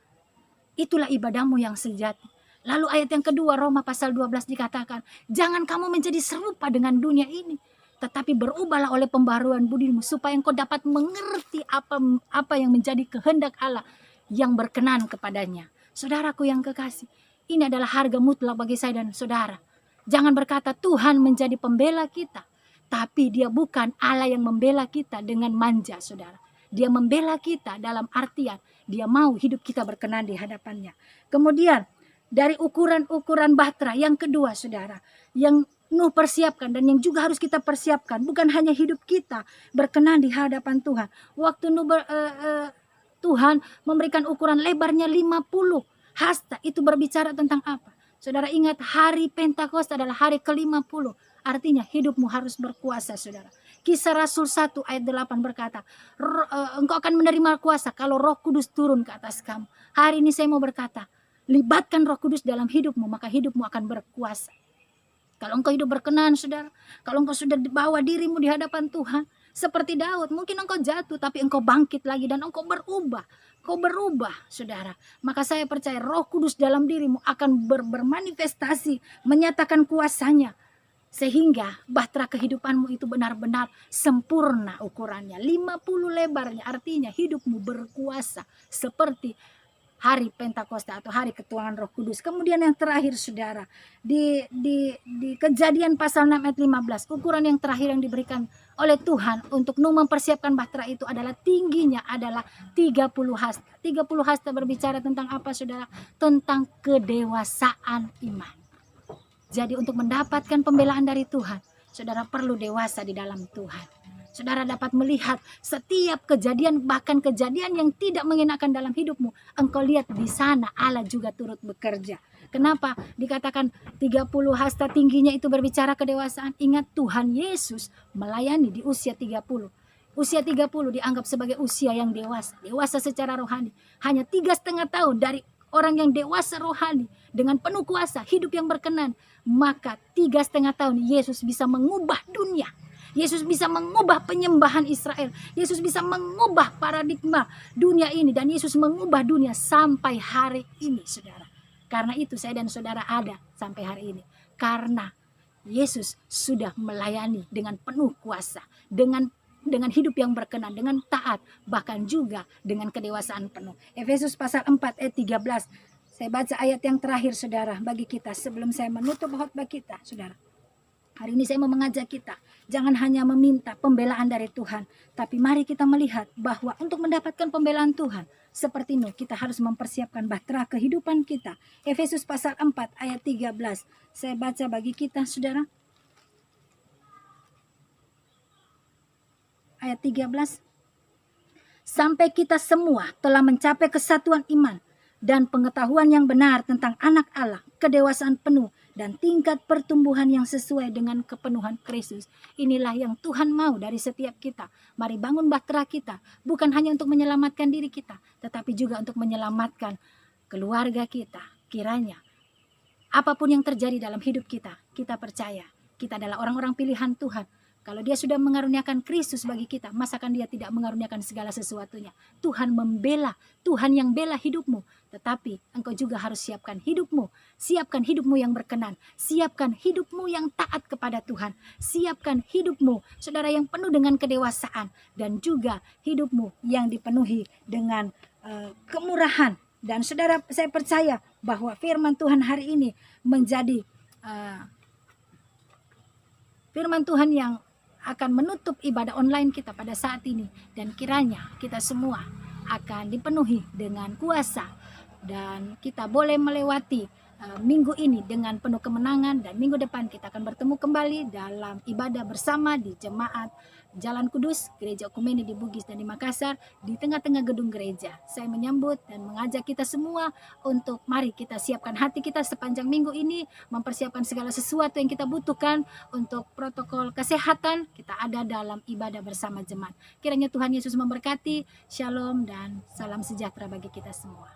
A: Itulah ibadahmu yang sejati. Lalu ayat yang kedua, Roma pasal 12 dikatakan, jangan kamu menjadi serupa dengan dunia ini, tetapi berubahlah oleh pembaruan budimu, supaya engkau dapat mengerti apa yang menjadi kehendak Allah yang berkenan kepadanya. Saudaraku yang kekasih, ini adalah harga mutlak bagi saya dan saudara. Jangan berkata Tuhan menjadi pembela kita, tapi Dia bukan Allah yang membela kita dengan manja, saudara. Dia membela kita dalam artian Dia mau hidup kita berkenan di hadapannya. Kemudian dari ukuran-ukuran bahtera yang kedua, saudara, yang Nuh persiapkan dan yang juga harus kita persiapkan, bukan hanya hidup kita berkenan di hadapan Tuhan. Waktu Tuhan memberikan ukuran lebarnya 50 hasta, itu berbicara tentang apa? Saudara ingat, hari Pentakosta adalah hari ke-50. Artinya hidupmu harus berkuasa, saudara. Kisah Rasul 1 ayat 8 berkata, engkau akan menerima kuasa kalau Roh Kudus turun ke atas kamu. Hari ini saya mau berkata, libatkan Roh Kudus dalam hidupmu, maka hidupmu akan berkuasa. Kalau engkau hidup berkenan, saudara, kalau engkau sudah bawa dirimu di hadapan Tuhan, seperti Daud, mungkin engkau jatuh, tapi engkau bangkit lagi dan engkau berubah. Kau berubah, saudara. Maka saya percaya Roh Kudus dalam dirimu akan bermanifestasi, menyatakan kuasanya. Sehingga bahtera kehidupanmu itu benar-benar sempurna ukurannya. 50 lebarnya, artinya hidupmu berkuasa. Seperti hari Pentakosta atau hari ketuanan Roh Kudus. Kemudian yang terakhir, saudara, di Kejadian pasal 6 ayat 15, ukuran yang terakhir yang diberikan oleh Tuhan untuk Nuh mempersiapkan bahtera itu adalah tingginya adalah 30 hasta. 30 hasta berbicara tentang apa, saudara? Tentang kedewasaan iman. Jadi untuk mendapatkan pembelaan dari Tuhan, saudara perlu dewasa di dalam Tuhan. Saudara dapat melihat setiap kejadian, bahkan kejadian yang tidak mengenakan dalam hidupmu, engkau lihat di sana Allah juga turut bekerja. Kenapa dikatakan 30 hasta tingginya itu berbicara kedewasaan? Ingat, Tuhan Yesus melayani di usia 30. Usia 30 dianggap sebagai usia yang dewasa. Dewasa secara rohani. Hanya 3,5 tahun dari orang yang dewasa rohani dengan penuh kuasa, hidup yang berkenan. Maka 3,5 tahun Yesus bisa mengubah dunia. Yesus bisa mengubah penyembahan Israel. Yesus bisa mengubah paradigma dunia ini. Dan Yesus mengubah dunia sampai hari ini, saudara. Karena itu saya dan saudara ada sampai hari ini. Karena Yesus sudah melayani dengan penuh kuasa. Dengan hidup yang berkenan, dengan taat, bahkan juga dengan kedewasaan penuh. Efesus pasal 4 ayat 13. Saya baca ayat yang terakhir, saudara, bagi kita sebelum saya menutup khotbah kita, saudara. Hari ini saya mau mengajak kita, jangan hanya meminta pembelaan dari Tuhan, tapi mari kita melihat bahwa untuk mendapatkan pembelaan Tuhan, seperti ini kita harus mempersiapkan bahtera kehidupan kita. Efesus pasal 4 ayat 13. Saya baca bagi kita, saudara. Ayat 13. Sampai kita semua telah mencapai kesatuan iman dan pengetahuan yang benar tentang anak Allah, kedewasaan penuh dan tingkat pertumbuhan yang sesuai dengan kepenuhan Kristus. Inilah yang Tuhan mau dari setiap kita. Mari bangun bahtera kita, bukan hanya untuk menyelamatkan diri kita, tetapi juga untuk menyelamatkan keluarga kita. Kiranya apapun yang terjadi dalam hidup kita, kita percaya kita adalah orang-orang pilihan Tuhan. Kalau dia sudah mengaruniakan Kristus bagi kita, masakan dia tidak mengaruniakan segala sesuatunya. Tuhan membela, Tuhan yang bela hidupmu. Tetapi engkau juga harus siapkan hidupmu. Siapkan hidupmu yang berkenan. Siapkan hidupmu yang taat kepada Tuhan. Siapkan hidupmu, saudara, yang penuh dengan kedewasaan. Dan juga hidupmu yang dipenuhi dengan kemurahan. Dan saudara, saya percaya bahwa firman Tuhan hari ini menjadi firman Tuhan yang akan menutup ibadah online kita pada saat ini. Dan kiranya kita semua akan dipenuhi dengan kuasa. Dan kita boleh melewati minggu ini dengan penuh kemenangan. Dan minggu depan kita akan bertemu kembali dalam ibadah bersama di Jemaat Jalan Kudus, Gereja Okumene di Bugis dan di Makassar, di tengah-tengah gedung gereja. Saya menyambut dan mengajak kita semua untuk mari kita siapkan hati kita sepanjang minggu ini, mempersiapkan segala sesuatu yang kita butuhkan untuk protokol kesehatan. Kita ada dalam ibadah bersama jemaat. Kiranya Tuhan Yesus memberkati. Shalom dan salam sejahtera bagi kita semua.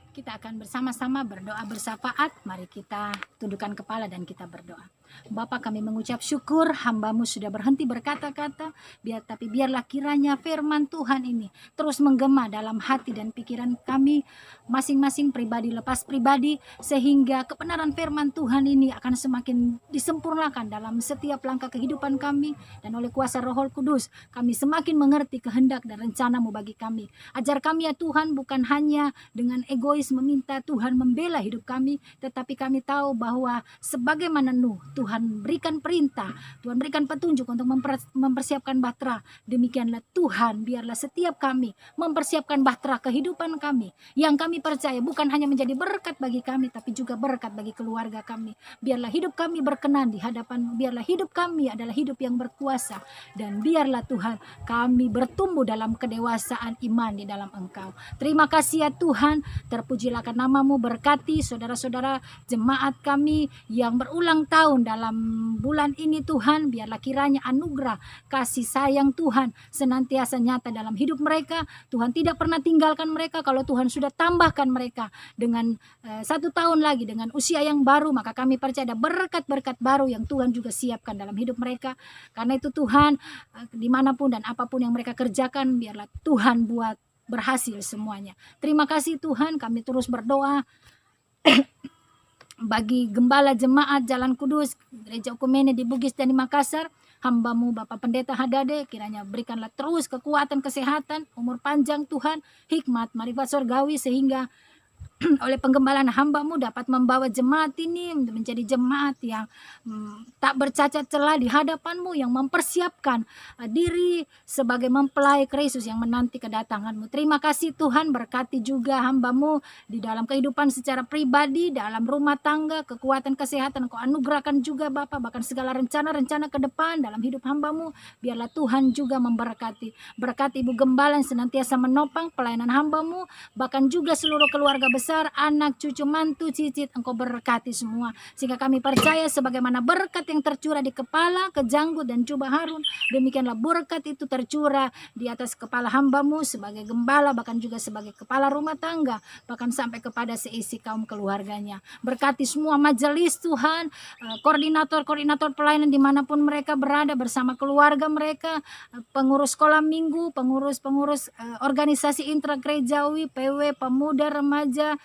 A: Kita akan bersama-sama berdoa bersyafaat. Mari kita tundukkan kepala dan kita berdoa. Bapa, kami mengucap syukur hamba-Mu sudah berhenti berkata-kata, tapi biarlah kiranya firman Tuhan ini terus menggema dalam hati dan pikiran kami masing-masing pribadi lepas pribadi, sehingga kebenaran firman Tuhan ini akan semakin disempurnakan dalam setiap langkah kehidupan kami, dan oleh kuasa Roh Kudus kami semakin mengerti kehendak dan rencana-Mu bagi kami. Ajar kami ya Tuhan, bukan hanya dengan egois meminta Tuhan membela hidup kami, tetapi kami tahu bahwa sebagaimana Nuh, Tuhan berikan perintah, Tuhan berikan petunjuk untuk mempersiapkan bahtera. Demikianlah Tuhan, biarlah setiap kami mempersiapkan bahtera kehidupan kami, yang kami percaya bukan hanya menjadi berkat bagi kami, tapi juga berkat bagi keluarga kami. Biarlah hidup kami berkenan di hadapan, biarlah hidup kami adalah hidup yang berkuasa, dan biarlah Tuhan kami bertumbuh dalam kedewasaan iman di dalam Engkau. Terima kasih ya Tuhan, terpujilah nama-Mu, berkati saudara-saudara jemaat kami yang berulang tahun dalam bulan ini Tuhan. Biarlah kiranya anugerah kasih sayang Tuhan senantiasa nyata dalam hidup mereka. Tuhan tidak pernah tinggalkan mereka. Kalau Tuhan sudah tambahkan mereka dengan 1 tahun lagi dengan usia yang baru, maka kami percaya ada berkat-berkat baru yang Tuhan juga siapkan dalam hidup mereka. Karena itu Tuhan, dimanapun dan apapun yang mereka kerjakan, biarlah Tuhan buat berhasil semuanya. Terima kasih Tuhan, kami terus berdoa bagi gembala jemaat Jalan Kudus, Gereja Okumene di Bugis dan di Makassar. Hamba-Mu Bapak Pendeta Hadade, kiranya berikanlah terus kekuatan, kesehatan, umur panjang Tuhan, hikmat, marifat surgawi, sehingga oleh penggembalaan hamba-Mu dapat membawa jemaat ini menjadi jemaat yang tak bercacat celah di hadapan-Mu, yang mempersiapkan diri sebagai mempelai Kristus yang menanti kedatangan-Mu. Terima kasih Tuhan, berkati juga hamba-Mu di dalam kehidupan secara pribadi, dalam rumah tangga, kekuatan kesehatan Kau anugerahkan juga Bapa, bahkan segala rencana-rencana ke depan dalam hidup hamba-Mu, biarlah Tuhan juga memberkati. Berkati Ibu Gembala yang senantiasa menopang pelayanan hamba-Mu, bahkan juga seluruh keluarga besar makasar, anak, cucu, mantu, cicit, Engkau berkati semua. Sehingga kami percaya sebagaimana berkat yang tercurah di kepala, ke janggut dan jubah Harun, demikianlah berkat itu tercurah di atas kepala hamba-Mu sebagai gembala, bahkan juga sebagai kepala rumah tangga, bahkan sampai kepada seisi kaum keluarganya. Berkati semua majelis Tuhan, koordinator-koordinator pelayanan dimanapun mereka berada bersama keluarga mereka, pengurus sekolah minggu, pengurus-pengurus organisasi intragerejawi, PW, pemuda, remaja,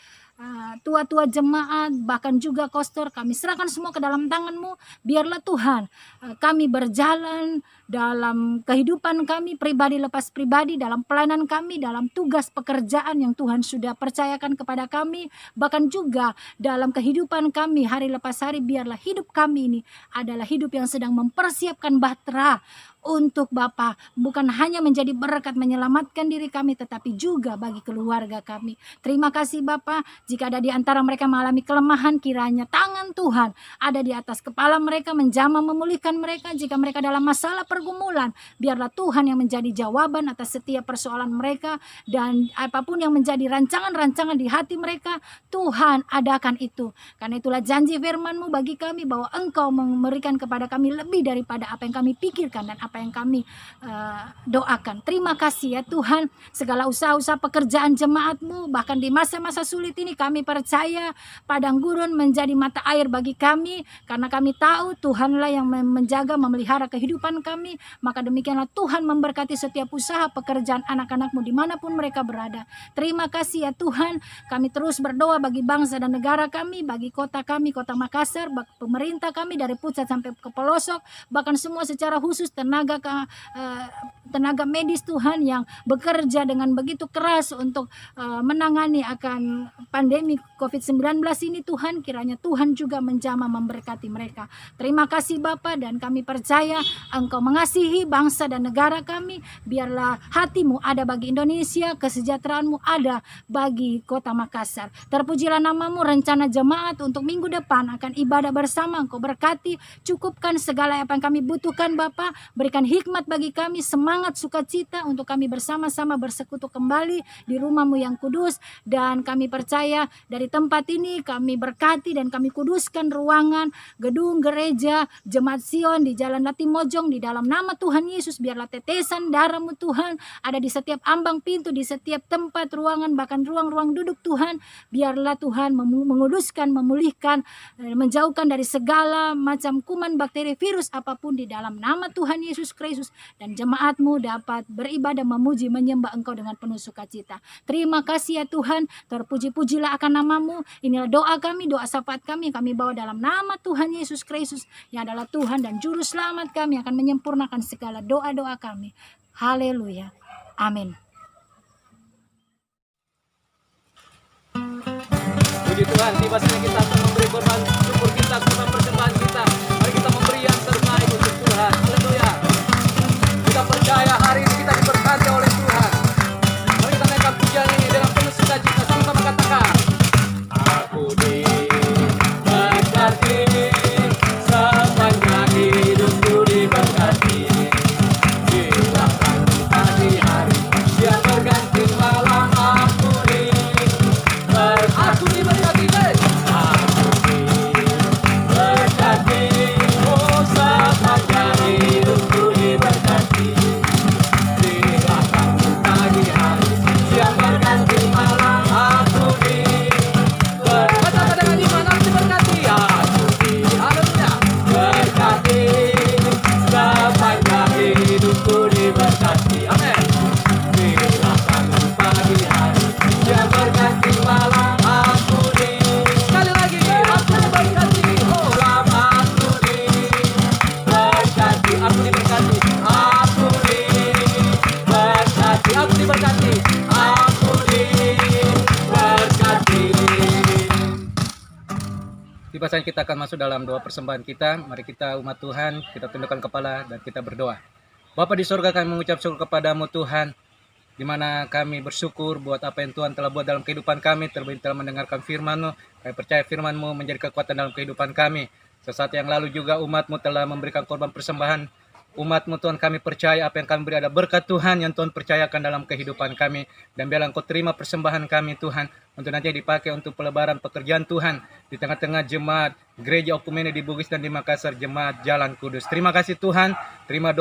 A: tua-tua jemaat, bahkan juga kostor, kami serahkan semua ke dalam tangan-Mu. Biarlah Tuhan kami berjalan dalam kehidupan kami pribadi lepas pribadi, dalam pelayanan kami, dalam tugas pekerjaan yang Tuhan sudah percayakan kepada kami, bahkan juga dalam kehidupan kami hari lepas hari. Biarlah hidup kami ini adalah hidup yang sedang mempersiapkan bahtera untuk Bapa, bukan hanya menjadi berkat menyelamatkan diri kami, tetapi juga bagi keluarga kami. Terima kasih Bapa, jika ada di antara mereka mengalami kelemahan, kiranya tangan Tuhan ada di atas kepala mereka, menjamah memulihkan mereka. Jika mereka dalam masalah pergumulan, biarlah Tuhan yang menjadi jawaban atas setiap persoalan mereka, dan apapun yang menjadi rancangan-rancangan di hati mereka, Tuhan adakan itu. Karena itulah janji firman-Mu bagi kami, bahwa Engkau memberikan kepada kami lebih daripada apa yang kami pikirkan dan apa yang kami doakan. Terima kasih ya Tuhan, segala usaha-usaha pekerjaan jemaat-Mu, bahkan di masa-masa sulit ini kami percaya padang gurun menjadi mata air bagi kami, karena kami tahu Tuhanlah yang menjaga, memelihara kehidupan kami. Maka demikianlah Tuhan memberkati setiap usaha pekerjaan anak-anak-Mu dimanapun mereka berada. Terima kasih ya Tuhan, kami terus berdoa bagi bangsa dan negara kami, bagi kota kami, kota Makassar, bagi pemerintah kami dari pusat sampai ke pelosok, bahkan semua secara khusus tenaga medis Tuhan yang bekerja dengan begitu keras untuk menangani akan pandemi COVID-19 ini Tuhan, kiranya Tuhan juga menjamah memberkati mereka. Terima kasih Bapa, dan kami percaya Engkau mengasihi bangsa dan negara kami. Biarlah hati-Mu ada bagi Indonesia, kesejahteraan-Mu ada bagi kota Makassar. Terpujilah nama-Mu. Rencana jemaat untuk minggu depan akan ibadah bersama Engkau berkati, cukupkan segala apa yang kami butuhkan Bapa, berikan hikmat bagi kami, semangat, sukacita untuk kami bersama-sama bersekutu kembali di rumah-Mu yang kudus. Dan kami percaya dari tempat ini kami berkati dan kami kuduskan ruangan, gedung gereja, Jemaat Sion di Jalan Latimojong, di dalam nama Tuhan Yesus. Biarlah tetesan darah-Mu Tuhan ada di setiap ambang pintu, di setiap tempat ruangan, bahkan ruang-ruang duduk Tuhan. Biarlah Tuhan menguduskan, memulihkan, menjauhkan dari segala macam kuman, bakteri, virus apapun di dalam nama Tuhan Yesus Kristus. Dan jemaat-Mu dapat beribadah, memuji, menyembah Engkau dengan penuh sukacita. Terima kasih ya Tuhan, terpuji-pujilah akan nama-Mu. Inilah doa kami, doa syafaat kami bawa dalam nama Tuhan Yesus Kristus, yang adalah Tuhan dan Juru Selamat kami, akan menyempurnakan segala doa-doa kami. Haleluya. Amin.
B: Puji Tuhan, tiba saatnya kita akan memberi korban syukur kita, korban persembahan kita. Mari kita memberi yang terbaik untuk Tuhan. Haleluya. Kita percaya hari ini kita diberkati oleh Tuhan. Mari kita naikkan pujian ini dengan penuh sukacita, sama-sama katakan. Aku diberkati, sepanjang hidupku diberkati. Di belakang pagi hari, dia berganti malam. Aku diberkati, oh sepanjang hidupku diberkati. Di belakang pagi hari, siang berganti malam. Aku diberkati, dengan iman aku diberkati. Aku haleluya, berkati, sepanjang hidupku diberkati. Amin. Di belakang pagi hari, siang berganti malam. Aku diberkati, aku diberkati, aku diberkati. Tiba saja kita akan masuk dalam doa persembahan kita. Mari kita umat Tuhan, kita tundukkan kepala dan kita berdoa. Bapa di surga, kami mengucap syukur kepadamu Tuhan, di mana kami bersyukur buat apa yang Tuhan telah buat dalam kehidupan kami, terlebih telah mendengarkan firman-Mu. Kami percaya firman-Mu menjadi kekuatan dalam kehidupan kami. Sesaat yang lalu juga umat-Mu telah memberikan korban persembahan umat-Mu Tuhan, kami percaya apa yang kami beri ada berkat Tuhan yang Tuhan percayakan dalam kehidupan kami. Dan biarlah Engkau terima persembahan kami Tuhan, untuk nanti dipakai untuk pelebaran pekerjaan Tuhan di tengah-tengah jemaat Gereja Okumene di Bugis dan di Makassar, jemaat Jalan Kudus. Terima kasih Tuhan, terima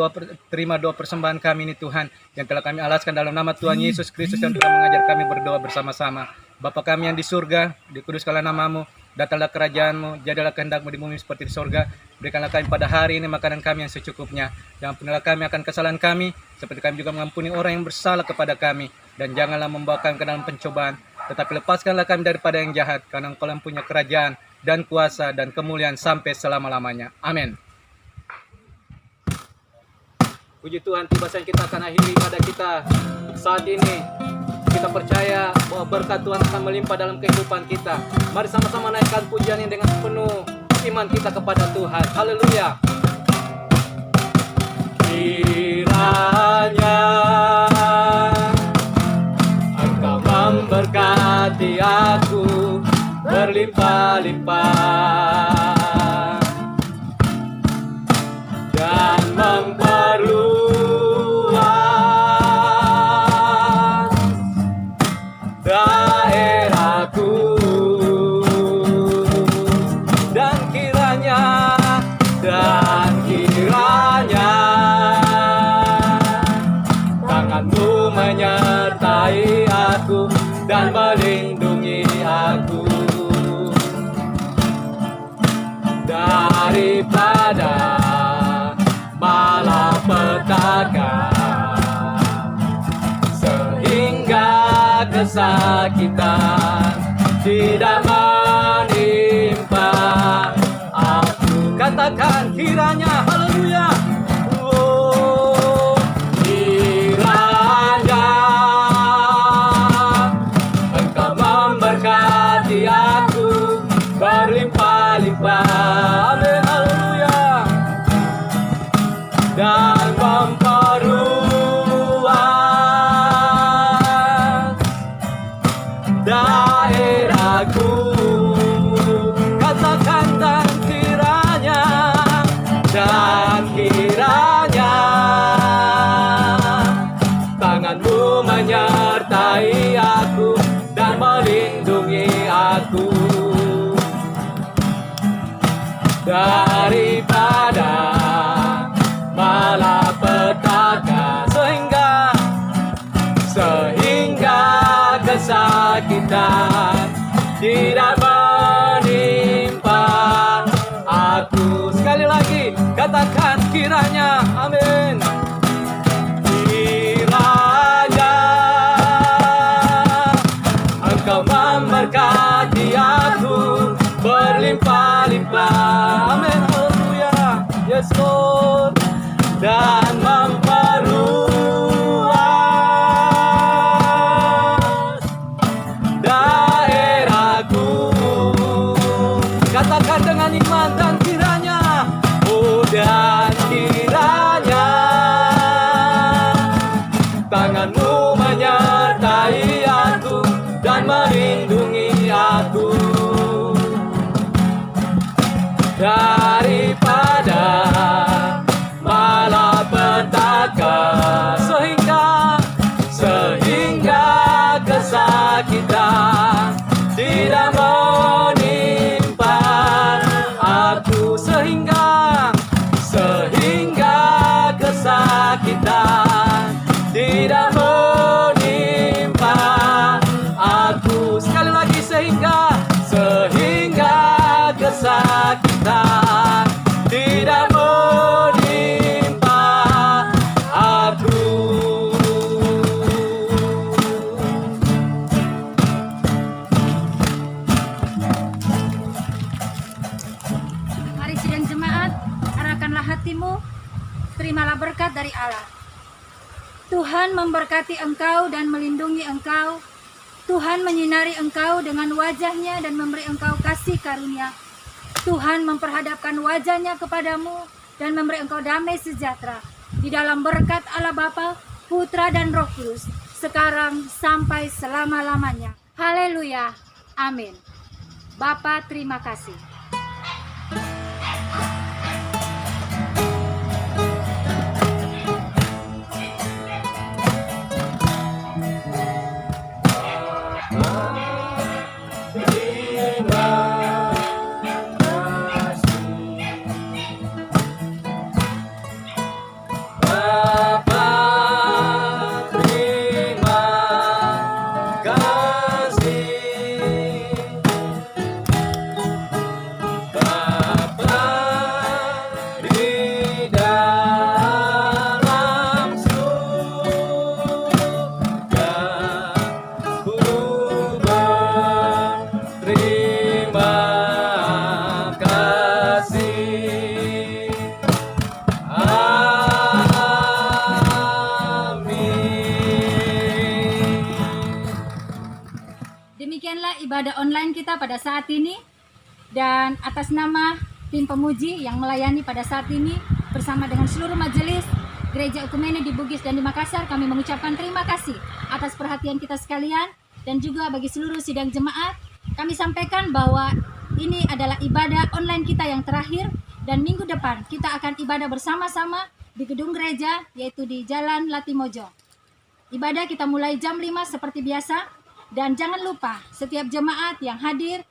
B: doa persembahan kami ini Tuhan, yang telah kami alaskan dalam nama Tuhan Yesus Kristus yang telah mengajar kami berdoa bersama-sama. Bapa kami yang di surga, dikuduskanlah nama-Mu, datanglah kerajaan-Mu, jadilah kehendak-Mu di bumi seperti di surga. Berikanlah kami pada hari ini makanan kami yang secukupnya. Jangan ampunilah kami akan kesalahan kami, seperti kami juga mengampuni orang yang bersalah kepada kami. Dan janganlah membawa kami ke dalam pencobaan, tetapi lepaskanlah kami daripada yang jahat, karena Engkau yang punya kerajaan dan kuasa dan kemuliaan sampai selama-lamanya. Amin. Puji Tuhan, tiba saatnya kita akan akhiri ibadah kita saat ini. Kita percaya bahwa berkat Tuhan akan melimpah dalam kehidupan kita. Mari sama-sama naikkan pujian ini dengan penuh iman kita kepada Tuhan. Haleluya. Kiranya Engkau memberkati aku berlimpah-limpah dan memperluas daerahku, dan kiranya tangan-Mu menyertai aku dan melindungi aku daripada malapetaka, sehingga kesakitan tidak menimpa aku. Katakan kiranya, haleluya. Oh, kiranya Engkau memberkati aku berlimpah-limpah, amin, haleluya, dan memperluas daerahku. Katakan dan kiranya tangan-Mu menyertai aku dan melindungi aku daripada malapetaka, sehingga kesakitan tidak menimpa aku. Sekali lagi katakan kiranya, amin. Kiranya Engkau memberkati aku berlimpah-limpah, amin, haleluya, yes Lord, dan memperluas daerahku. Katakan dengan iman, dan kiranya, oh, dan kiranya tangan-Mu menyertai aku dan melindungi aku daripada malapetaka, sehingga kesakitan tidak menimpa aku, sehingga kesakitan tidak menimpa aku. Sekali lagi, sehingga kesakitan tidak menimpa aku.
A: Mari sidang jemaat, arahkanlah hatimu, terimalah berkat dari Allah. Tuhan memberkati engkau dan melindungi engkau. Tuhan menyinari engkau dengan wajah-Nya dan memberi engkau kasih karunia. Tuhan memperhadapkan wajah-Nya kepadamu dan memberi engkau damai sejahtera. Di dalam berkat Allah Bapa, Putra dan Roh Kudus, sekarang sampai selama-lamanya. Haleluya. Amin. Bapa, terima kasih. ibadah online kita pada saat ini. Dan atas nama tim pemuji yang melayani pada saat ini bersama dengan seluruh majelis Gereja Ekumene di Bugis dan di Makassar, kami mengucapkan terima kasih atas perhatian kita sekalian. Dan juga bagi seluruh sidang jemaat, kami sampaikan bahwa ini adalah ibadah online kita yang terakhir, dan minggu depan kita akan ibadah bersama-sama di gedung gereja, yaitu di Jalan Latimojo. Ibadah kita mulai jam 5 seperti biasa, dan jangan lupa setiap jemaat yang hadir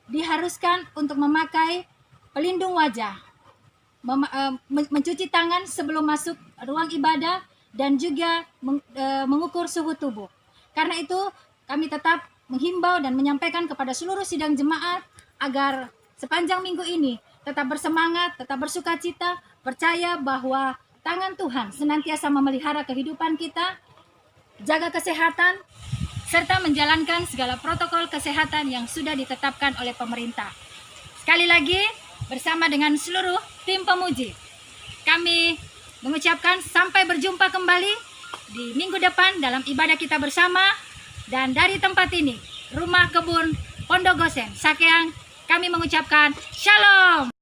A: diharuskan untuk memakai pelindung wajah, mencuci tangan sebelum masuk ruang ibadah, dan juga mengukur suhu tubuh. Karena itu kami tetap menghimbau dan menyampaikan kepada seluruh sidang jemaat agar sepanjang minggu ini tetap bersemangat, tetap bersukacita, percaya bahwa tangan Tuhan senantiasa memelihara kehidupan kita, jaga kesehatan, serta menjalankan segala protokol kesehatan yang sudah ditetapkan oleh pemerintah. Sekali lagi, bersama dengan seluruh tim pemuji, kami mengucapkan sampai berjumpa kembali di minggu depan dalam ibadah kita bersama. Dan dari tempat ini, Rumah Kebun Pondok Gosen, Sakeang, kami mengucapkan Shalom.